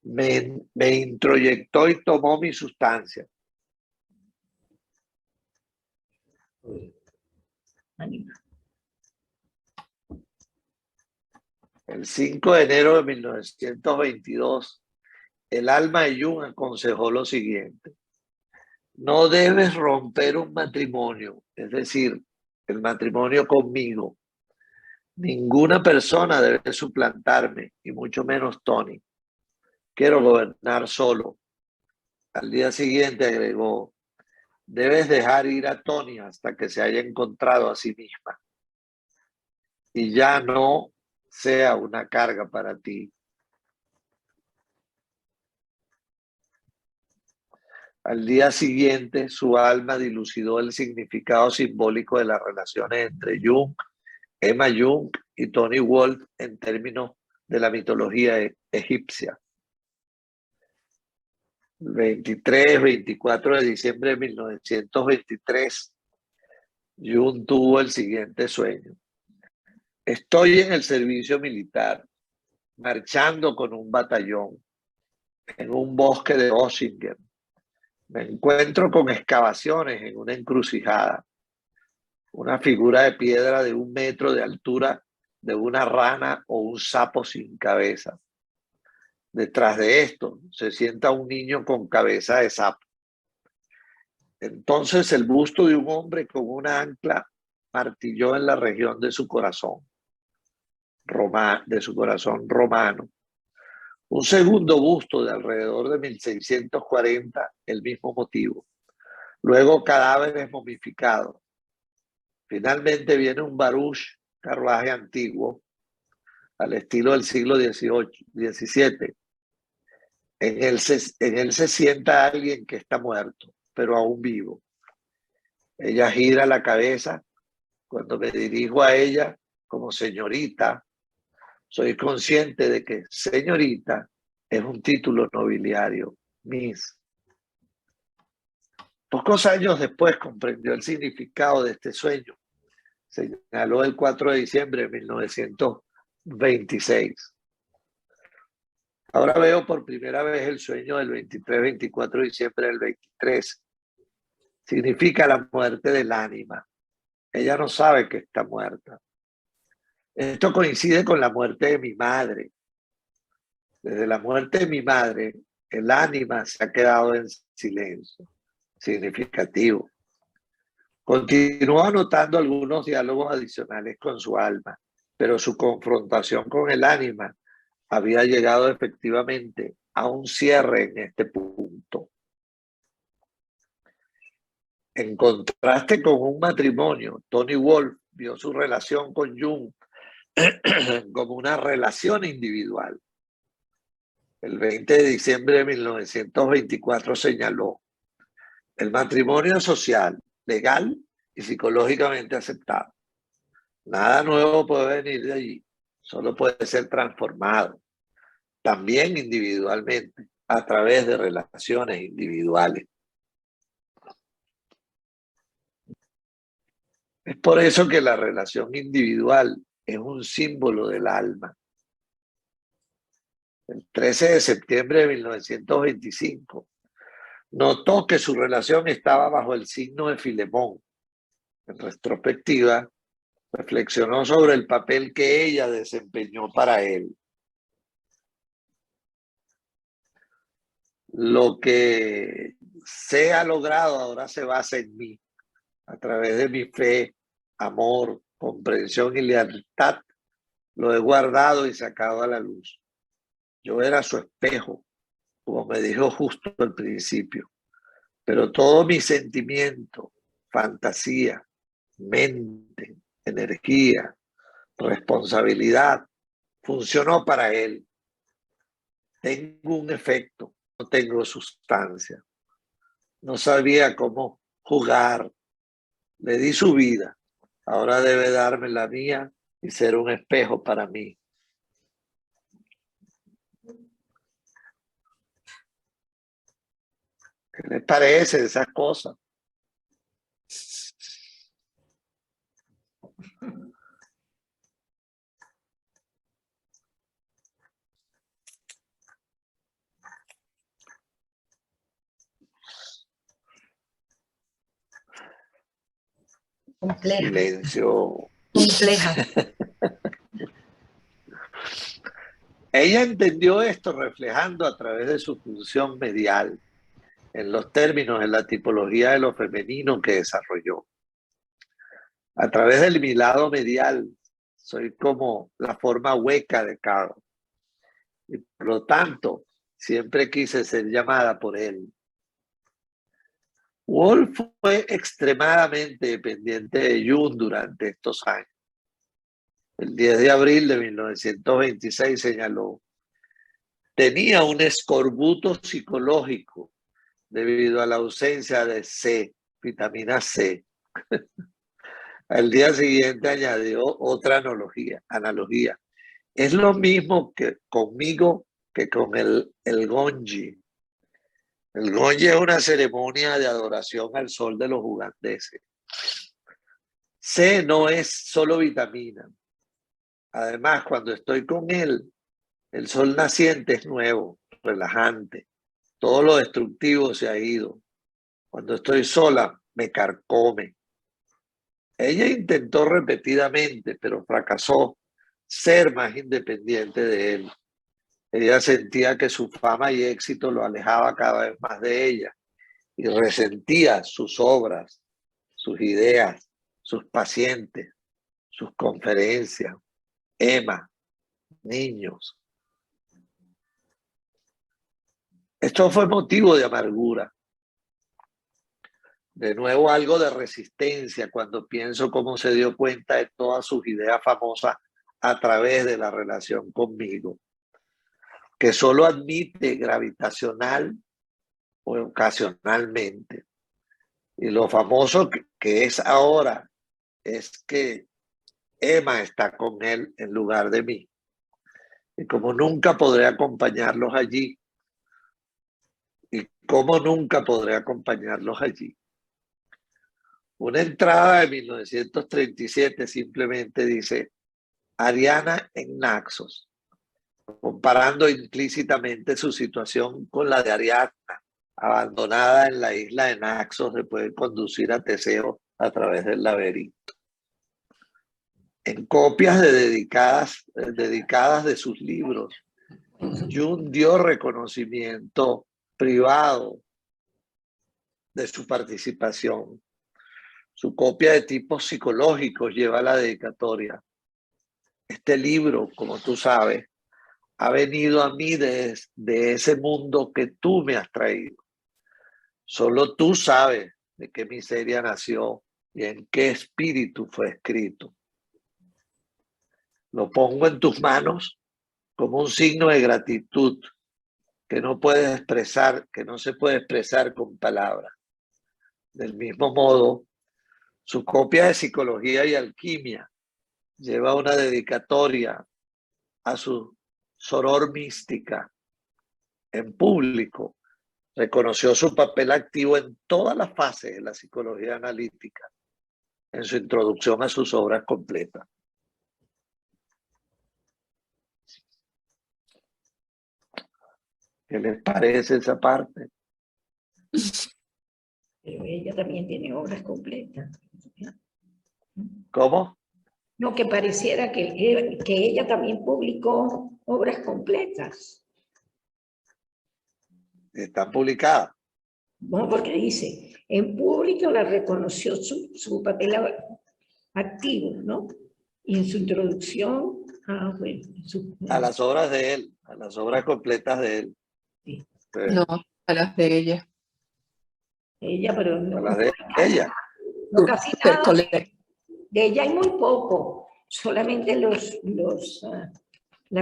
me introyectó y tomó mi sustancia. Ánima. El 5 de enero de 1922, el alma de Jung aconsejó lo siguiente: no debes romper un matrimonio, es decir, el matrimonio conmigo. Ninguna persona debe suplantarme, y mucho menos Tony. Quiero gobernar solo. Al día siguiente agregó: Debes dejar ir a Tony hasta que se haya encontrado a sí misma y ya no sea una carga para ti. Al día siguiente, su alma dilucidó el significado simbólico de las relaciones entre Jung, Emma Jung y Tony Wolff en términos de la mitología egipcia. El 23-24 de diciembre de 1923, Jung tuvo el siguiente sueño. Estoy en el servicio militar, marchando con un batallón en un bosque de Ossingen. Me encuentro con excavaciones en una encrucijada. Una figura de piedra de 1 metro de altura de una rana o un sapo sin cabeza. Detrás de esto se sienta un niño con cabeza de sapo. Entonces el busto de un hombre con una ancla martilló en la región de su corazón romano. Un segundo busto de alrededor de 1640, el mismo motivo. Luego cadáveres momificados. Finalmente viene un baruch, carruaje antiguo, al estilo del siglo XVII. En él se sienta alguien que está muerto, pero aún vivo. Ella gira la cabeza. Cuando me dirijo a ella como señorita, soy consciente de que señorita es un título nobiliario, Miss. Pocos años después comprendió el significado de este sueño. Señaló el 4 de diciembre de 1926. Ahora veo por primera vez el sueño del 23-24 de diciembre del 23. Significa la muerte del ánima. Ella no sabe que está muerta. Esto coincide con la muerte de mi madre. Desde la muerte de mi madre, el ánima se ha quedado en silencio. Significativo. Continuó anotando algunos diálogos adicionales con su alma, pero su confrontación con el ánima había llegado efectivamente a un cierre en este punto. En contraste con un matrimonio, Tony Wolff vio su relación con Jung como una relación individual. El 20 de diciembre de 1924 señaló: el matrimonio social, legal y psicológicamente aceptado. Nada nuevo puede venir de allí, solo puede ser transformado, también individualmente, a través de relaciones individuales. Es por eso que la relación individual es un símbolo del alma. El 13 de septiembre de 1925, notó que su relación estaba bajo el signo de Filemón. En retrospectiva, reflexionó sobre el papel que ella desempeñó para él. Lo que se ha logrado ahora se basa en mí. A través de mi fe, amor, comprensión y lealtad, lo he guardado y sacado a la luz. Yo era su espejo, como me dijo justo al principio. Pero todo mi sentimiento, fantasía, mente, energía, responsabilidad, funcionó para él. Tengo un efecto, no tengo sustancia. No sabía cómo jugar. Le di su vida. Ahora debe darme la mía y ser un espejo para mí. ¿Qué les parece de esas cosas? Compleja. Silencio. Compleja. Ella entendió esto reflejando a través de su función medial, en los términos de la tipología de lo femenino que desarrolló. A través de mi lado medial, soy como la forma hueca de Carl. Y por lo tanto, siempre quise ser llamada por él. Wolf fue extremadamente dependiente de Jung durante estos años. El 10 de abril de 1926 señaló: tenía un escorbuto psicológico debido a la ausencia de C, vitamina C. Al día siguiente añadió otra analogía. Es lo mismo que conmigo que con el Gonji. El Gonji es una ceremonia de adoración al sol de los ugandeses. C no es solo vitamina. Además, cuando estoy con él, el sol naciente es nuevo, relajante. Todo lo destructivo se ha ido. Cuando estoy sola, me carcome. Ella intentó repetidamente, pero fracasó, ser más independiente de él. Ella sentía que su fama y éxito lo alejaba cada vez más de ella y resentía sus obras, sus ideas, sus pacientes, sus conferencias, Emma, niños. Esto fue motivo de amargura. De nuevo algo de resistencia cuando pienso cómo se dio cuenta de todas sus ideas famosas a través de la relación conmigo, que solo admite gravitacional o ocasionalmente. Y lo famoso que es ahora es que Emma está con él en lugar de mí. Y como nunca podré acompañarlos allí, Una entrada de 1937 simplemente dice Ariana en Naxos, comparando implícitamente su situación con la de Ariadna, abandonada en la isla de Naxos después de conducir a Teseo a través del laberinto. En copias dedicadas de sus libros, Jung dio reconocimiento privado de su participación. Su copia de tipos psicológicos lleva la dedicatoria. Este libro, como tú sabes, ha venido a mí de ese mundo que tú me has traído. Solo tú sabes de qué miseria nació y en qué espíritu fue escrito. Lo pongo en tus manos como un signo de gratitud que no se puede expresar con palabras. Del mismo modo, su copia de Psicología y Alquimia lleva una dedicatoria a su soror mística. En público, reconoció su papel activo en todas las fases de la psicología analítica, en su introducción a sus obras completas. ¿Qué les parece esa parte? Pero ella también tiene obras completas. ¿Cómo? No, que pareciera que ella también publicó obras completas. Están publicadas. No, porque dice, en público la reconoció su papel activo, ¿no? Y en su introducción, a las obras de él, a las obras completas de él. Sí. No, a las de ella. Ella, pero no. A las de ella. No, casi nada. De ella hay muy poco. Solamente las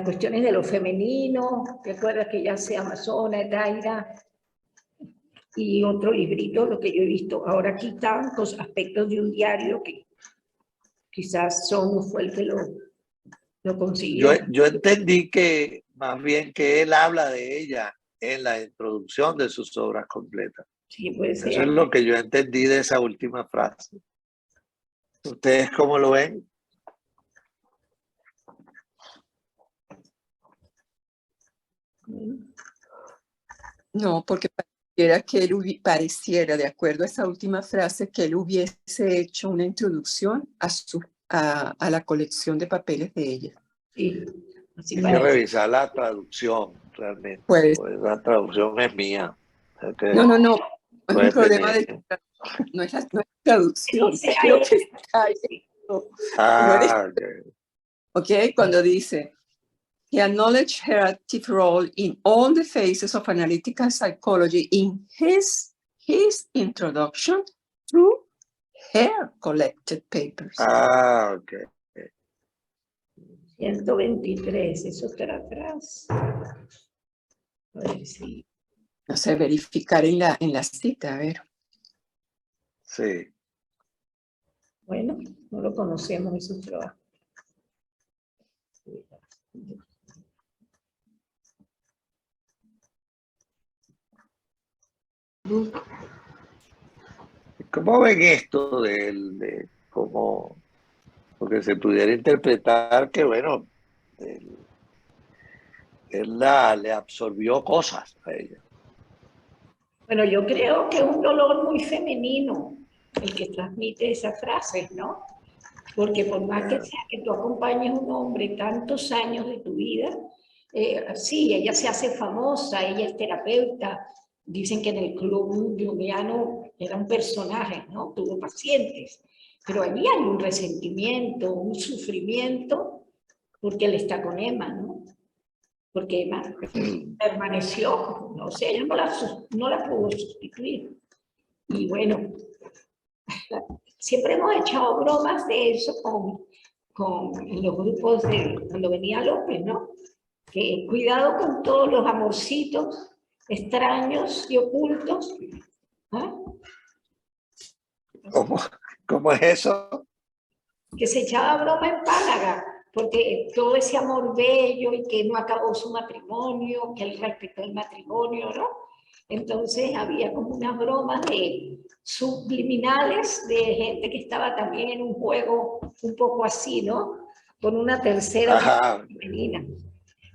cuestiones de lo femenino. ¿Recuerdas que ella sea amazona, Daira? Y otro librito, lo que yo he visto. Ahora aquí están los aspectos de un diario que quizás Sono fue el que lo consiguió. Yo entendí que más bien que él habla de ella en la introducción de sus obras completas. Sí, puede ser. Eso es lo que yo entendí de esa última frase. ¿Ustedes cómo lo ven? No, porque pareciera, de acuerdo a esa última frase, que él hubiese hecho una introducción a la colección de papeles de ella. Sí, así Hay parece. que revisar la traducción, realmente. Pues la traducción es mía. O sea no, no es un problema tener... no es la traducción, Sí, es lo que está ahí. Okay, cuando dice, he acknowledged her active role in all the phases of analytical psychology in his his introduction through her collected papers. Ah, ok. 123, eso está atrás. A ver si. No sé, verificar en la cita, a ver. Sí. Bueno, no lo conocemos, esos trabajos. ¿Cómo ven esto de cómo, porque se pudiera interpretar que, bueno, él le absorbió cosas a ella? Bueno, yo creo que es un dolor muy femenino el que transmite esas frases, ¿no? Porque por más que sea que tú acompañes a un hombre tantos años de tu vida, sí, ella se hace famosa, ella es terapeuta, dicen que en el club junguiano era un personaje, ¿no? Tuvo pacientes, pero allí hay un resentimiento, un sufrimiento, porque él está con Emma, ¿no? Porque Emma permaneció, no sé, ella no la pudo sustituir. Y bueno, siempre hemos echado bromas de eso en los grupos de cuando venía López, ¿no? Que cuidado con todos los amorcitos extraños y ocultos. ¿Ah? ¿Cómo es eso? Que se echaba broma en Pálaga, porque todo ese amor bello y que no acabó su matrimonio, que él respetó el matrimonio, ¿no? Entonces había como unas bromas de subliminales de gente que estaba también en un juego un poco así, ¿no? Con una tercera femenina.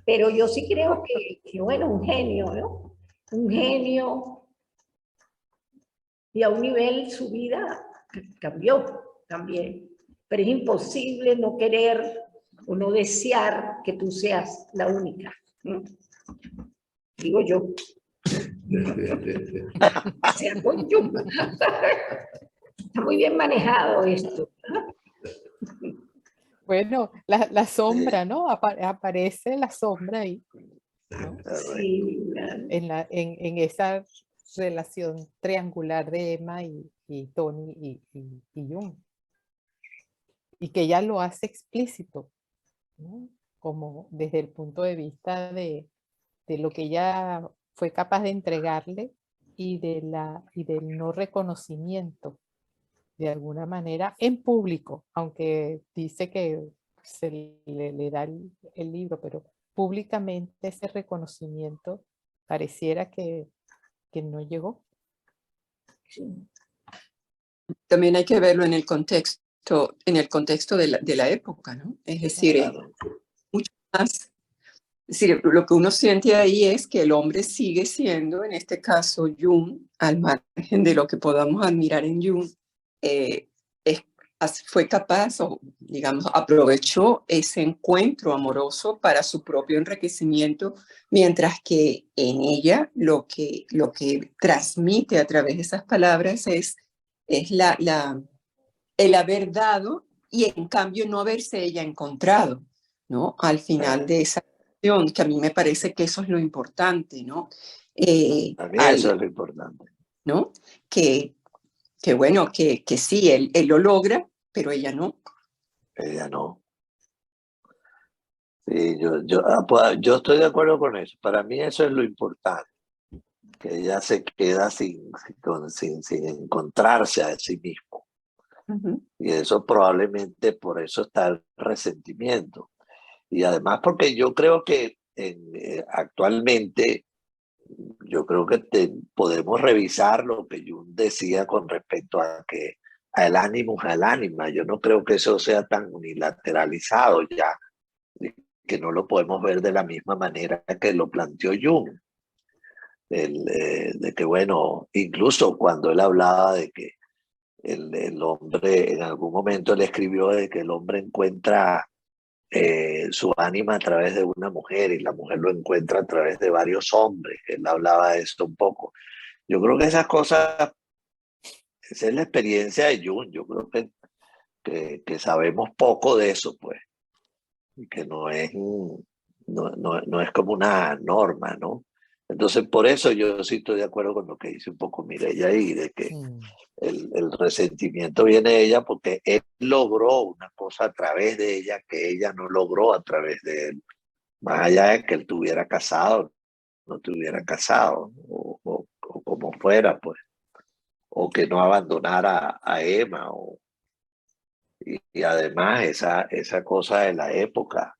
Pero yo sí creo que, bueno, un genio, ¿no? Un genio. Y a un nivel su vida cambió también. Pero es imposible no querer o no desear que tú seas la única, ¿no? Digo yo. Sea con yo. Está muy bien manejado esto, ¿no? Bueno, la sombra, ¿no? Aparece la sombra ahí, ¿no? Sí, En esa relación triangular de Emma y Tony y Jung. Y que ella lo hace explícito, ¿no? Como desde el punto de vista de lo que ella fue capaz de entregarle y del no reconocimiento de alguna manera en público, aunque dice que se le da el libro, pero públicamente ese reconocimiento pareciera que no llegó. También hay que verlo en el contexto de la época, ¿no? Es decir, mucho más. Es decir, lo que uno siente ahí es que el hombre sigue siendo, en este caso, Jung, al margen de lo que podamos admirar en Jung, fue capaz, o digamos, aprovechó ese encuentro amoroso para su propio enriquecimiento, mientras que en ella lo que transmite a través de esas palabras es el haber dado y en cambio no haberse ella encontrado, ¿no? Al final de esa acción, que a mí me parece que eso es lo importante, ¿no? A mí eso es lo importante. ¿No? Que bueno, que sí, él lo logra, pero ella no. Ella no. Sí, yo estoy de acuerdo con eso. Para mí eso es lo importante, que ella se queda sin encontrarse a sí mismo. Y eso probablemente por eso está el resentimiento. Y además porque yo creo que actualmente, yo creo que podemos revisar lo que Jung decía con respecto a que al ánimo es al ánima. Yo no creo que eso sea tan unilateralizado ya, que no lo podemos ver de la misma manera que lo planteó Jung. De que, bueno, incluso cuando él hablaba de que el hombre, en algún momento él escribió de que el hombre encuentra su ánima a través de una mujer y la mujer lo encuentra a través de varios hombres. Él hablaba de esto un poco. Yo creo que esas cosas, esa es la experiencia de Jung. Yo creo que sabemos poco de eso, pues, y que no es como una norma, ¿no? Entonces, por eso yo sí estoy de acuerdo con lo que dice un poco Mireya ahí, de que el resentimiento viene de ella porque él logró una cosa a través de ella que ella no logró a través de él. Más allá de que él tuviera casado, no tuviera casado, o como fuera, pues. O que no abandonara a Emma. Y además esa cosa de la época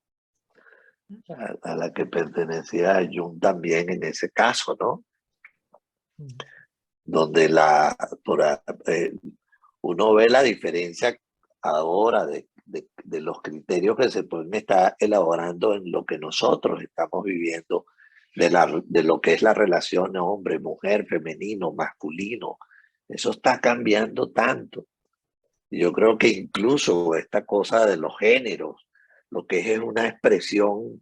a la que pertenecía Jung también en ese caso, ¿no? Donde uno ve la diferencia ahora de los criterios que se pueden estar elaborando en lo que nosotros estamos viviendo, de lo que es la relación hombre-mujer, femenino, masculino. Eso está cambiando tanto. Yo creo que incluso esta cosa de los géneros, lo que es una expresión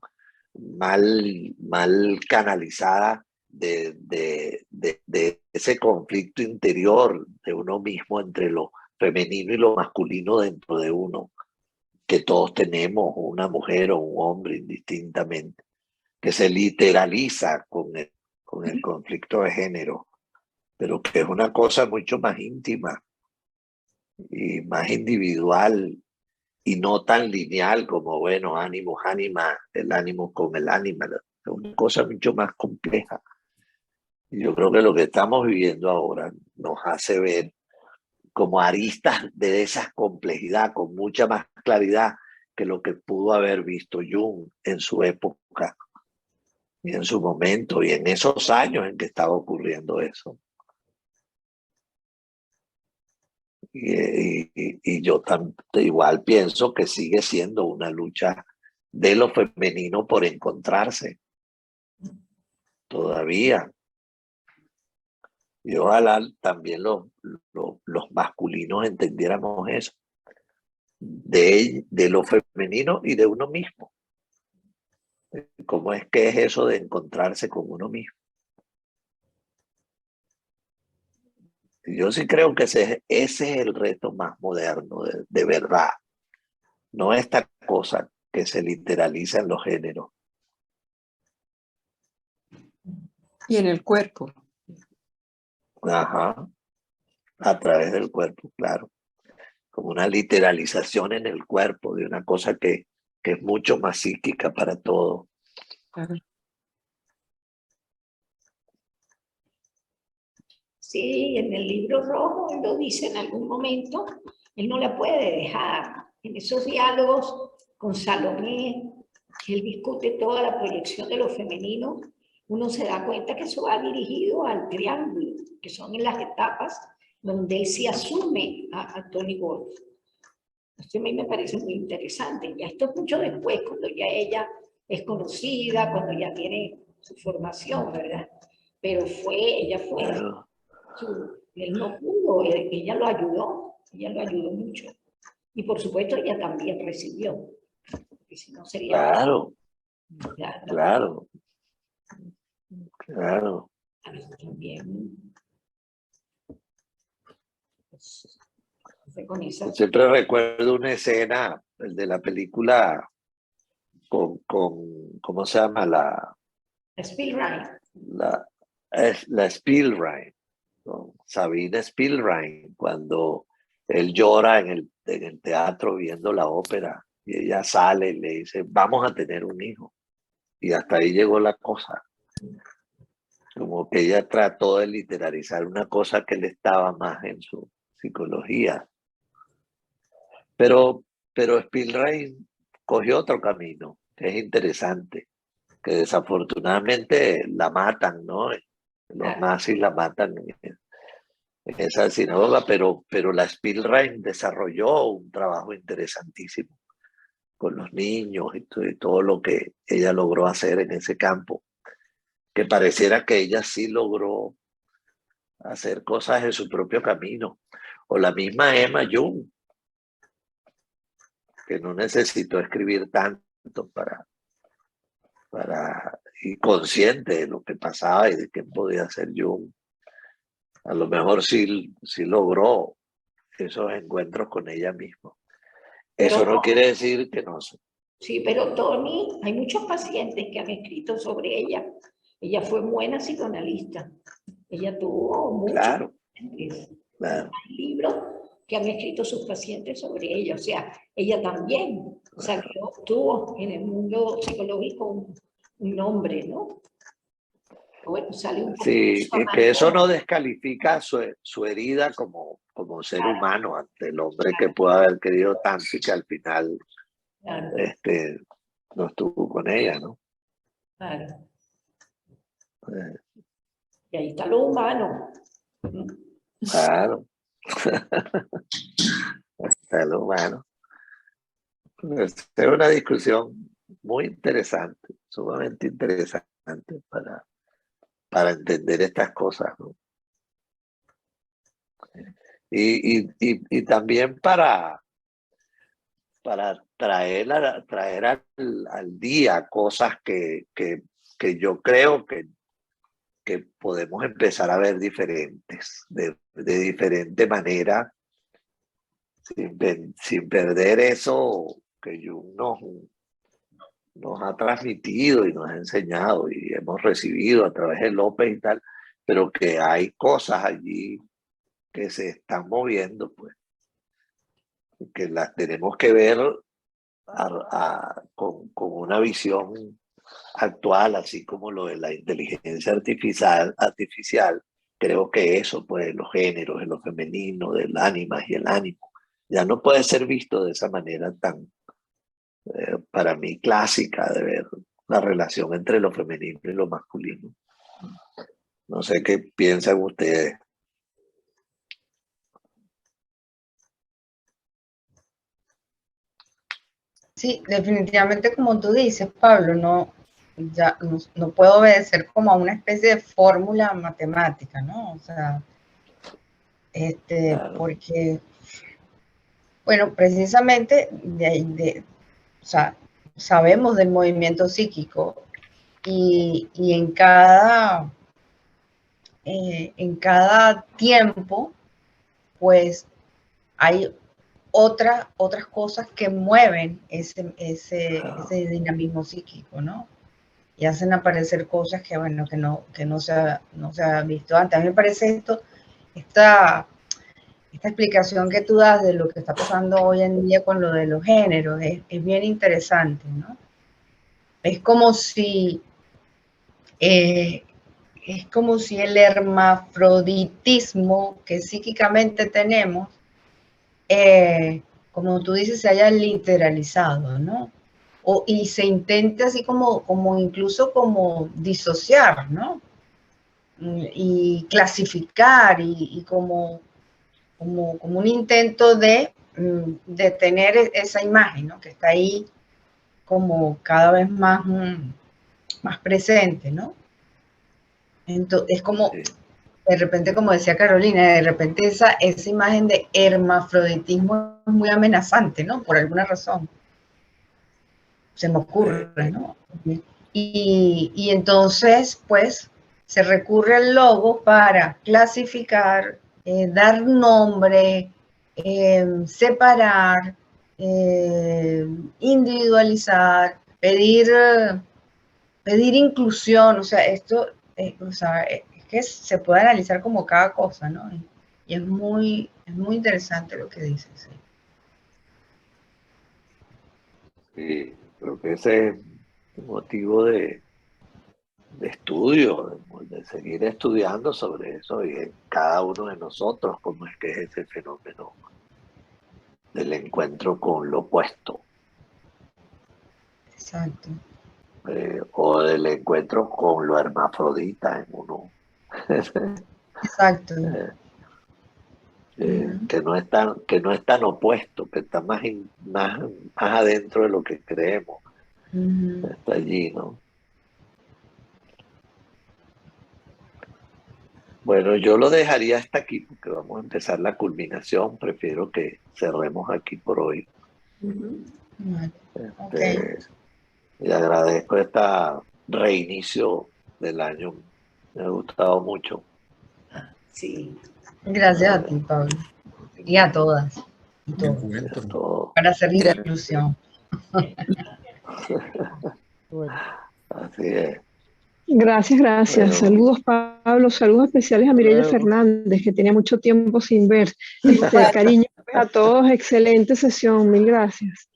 mal canalizada de ese conflicto interior de uno mismo entre lo femenino y lo masculino dentro de uno, que todos tenemos, una mujer o un hombre indistintamente, que se literaliza con el conflicto de género, pero que es una cosa mucho más íntima y más individual y no tan lineal como, bueno, ánimos, ánima, el ánimo con el ánima, es una cosa mucho más compleja. Y yo creo que lo que estamos viviendo ahora nos hace ver como aristas de esa complejidad con mucha más claridad que lo que pudo haber visto Jung en su época y en su momento y en esos años en que estaba ocurriendo eso. Y yo igual pienso que sigue siendo una lucha de lo femenino por encontrarse todavía. Y ojalá también los masculinos entendiéramos eso, de lo femenino y de uno mismo. ¿Cómo es que es eso de encontrarse con uno mismo? Yo sí creo que ese es el reto más moderno, de verdad. No esta cosa que se literaliza en los géneros. Y en el cuerpo. Ajá. A través del cuerpo, claro. Como una literalización en el cuerpo de una cosa que es mucho más psíquica para todo. Claro. Sí, en el libro rojo él lo dice en algún momento, él no la puede dejar. En esos diálogos con Salomé, que él discute toda la proyección de lo femenino, uno se da cuenta que eso va dirigido al triángulo, que son en las etapas donde él sí asume a Toni Wolff. Esto a mí me parece muy interesante. Ya esto es mucho después, cuando ya ella es conocida, cuando ya tiene su formación, ¿verdad? Pero ella fue... Claro. Él no pudo, ella lo ayudó mucho. Y por supuesto ella también recibió, porque si no sería... Claro, claro. También. Con esa... Siempre recuerdo una escena, el de la película con ¿cómo se llama? La Spielrein, ¿no? Sabine Spielrein, cuando él llora en el teatro viendo la ópera y ella sale y le dice, vamos a tener un hijo. Y hasta ahí llegó la cosa. Como que ella trató de literalizar una cosa que le estaba más en su psicología. Pero Spielrein cogió otro camino, que es interesante, que desafortunadamente la matan, ¿no? Los nazis la matan en esa sinagoga, pero la Spielrein desarrolló un trabajo interesantísimo con los niños y todo lo que ella logró hacer en ese campo, que pareciera que ella sí logró hacer cosas en su propio camino. O la misma Emma Jung, que no necesitó escribir tanto para ir consciente de lo que pasaba y de qué podía hacer Jung. A lo mejor sí logró esos encuentros con ella misma. Eso no quiere decir que no. Sí, pero Toni, hay muchos pacientes que han escrito sobre ella Ella fue buena psicoanalista. Ella tuvo muchos Claro, pacientes. claro. Hay libros que han escrito sus pacientes sobre ella. O sea, ella también salió, tuvo en el mundo psicológico un nombre, ¿no? Bueno, sale un poco Sí, y que eso no descalifica su herida como ser humano ante el hombre que pudo haber querido tanto y que al final Claro, no estuvo con ella, ¿no? claro. Y ahí está lo humano. Claro. Está lo humano. Es una discusión muy interesante, sumamente interesante para entender estas cosas, ¿no? Y también para traer al día cosas que yo creo que podemos empezar a ver diferentes, de diferente manera, sin perder eso que Jung nos ha transmitido y nos ha enseñado y hemos recibido a través de López y tal, pero que hay cosas allí que se están moviendo, pues, que las tenemos que ver con una visión actual, así como lo de la inteligencia artificial. Creo que eso, pues, los géneros, en lo femenino, del ánima y el ánimo, ya no puede ser visto de esa manera tan, para mí, clásica de ver la relación entre lo femenino y lo masculino. No sé qué piensan ustedes. Sí, definitivamente como tú dices, Pablo, no puedo obedecer como a una especie de fórmula matemática, ¿no? O sea, Claro. porque, bueno, precisamente o sea, sabemos del movimiento psíquico y en cada tiempo, pues hay otras cosas que mueven ese dinamismo psíquico, ¿no? Y hacen aparecer cosas que, bueno, que no se ha visto antes. A mí me parece esta explicación que tú das de lo que está pasando hoy en día con lo de los géneros es bien interesante, ¿no? Es como si el hermafroditismo que psíquicamente tenemos, como tú dices, se haya literalizado, ¿no? Y se intente así como incluso como disociar, ¿no? Y clasificar y como un intento de tener esa imagen, ¿no? Que está ahí como cada vez más presente, ¿no? Entonces, es como, de repente, como decía Carolina, de repente esa imagen de hermafroditismo es muy amenazante, ¿no? Por alguna razón. Se me ocurre, ¿no? Y entonces, pues, se recurre al logo para clasificar, dar nombre, separar, individualizar, pedir inclusión. O sea, esto, o sea, es que se puede analizar como cada cosa, ¿no? Y es muy interesante lo que dices. ¿Sí? Sí, creo que ese es un motivo de estudio, de seguir estudiando sobre eso y en cada uno de nosotros, cómo es que es ese fenómeno del encuentro con lo opuesto. Exacto. O del encuentro con lo hermafrodita en uno. Exacto. Que no es tan opuesto, que está más adentro de lo que creemos. Está allí, ¿no? Bueno, yo lo dejaría hasta aquí porque vamos a empezar la culminación. Prefiero que cerremos aquí por hoy. Y agradezco este reinicio del año. Me ha gustado mucho. Sí. Gracias a ti, Pablo. Y a todas. Y todo. Para hacer la inclusión. Así es. Gracias, gracias. Bueno. Saludos, Pablo. Saludos especiales a Mireya Fernández, que tenía mucho tiempo sin ver. Cariño a todos. Excelente sesión. Mil gracias.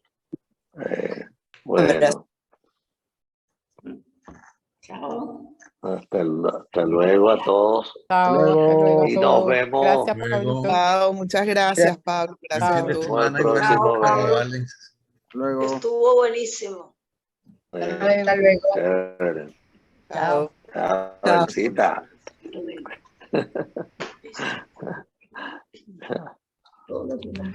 Bueno. Chao. Hasta luego a todos. Chao, hasta luego a Y nos todos. vemos. Gracias, Luego. Pablito. Chao, muchas gracias, Pablo. Gracias a Buen fin de todos. semana y Chao, bueno, nos vemos, Pablo. vale. Luego. Estuvo buenísimo. Hasta luego. Chévere. Chao. Chao, Chao. Elcita. Todo lo demás.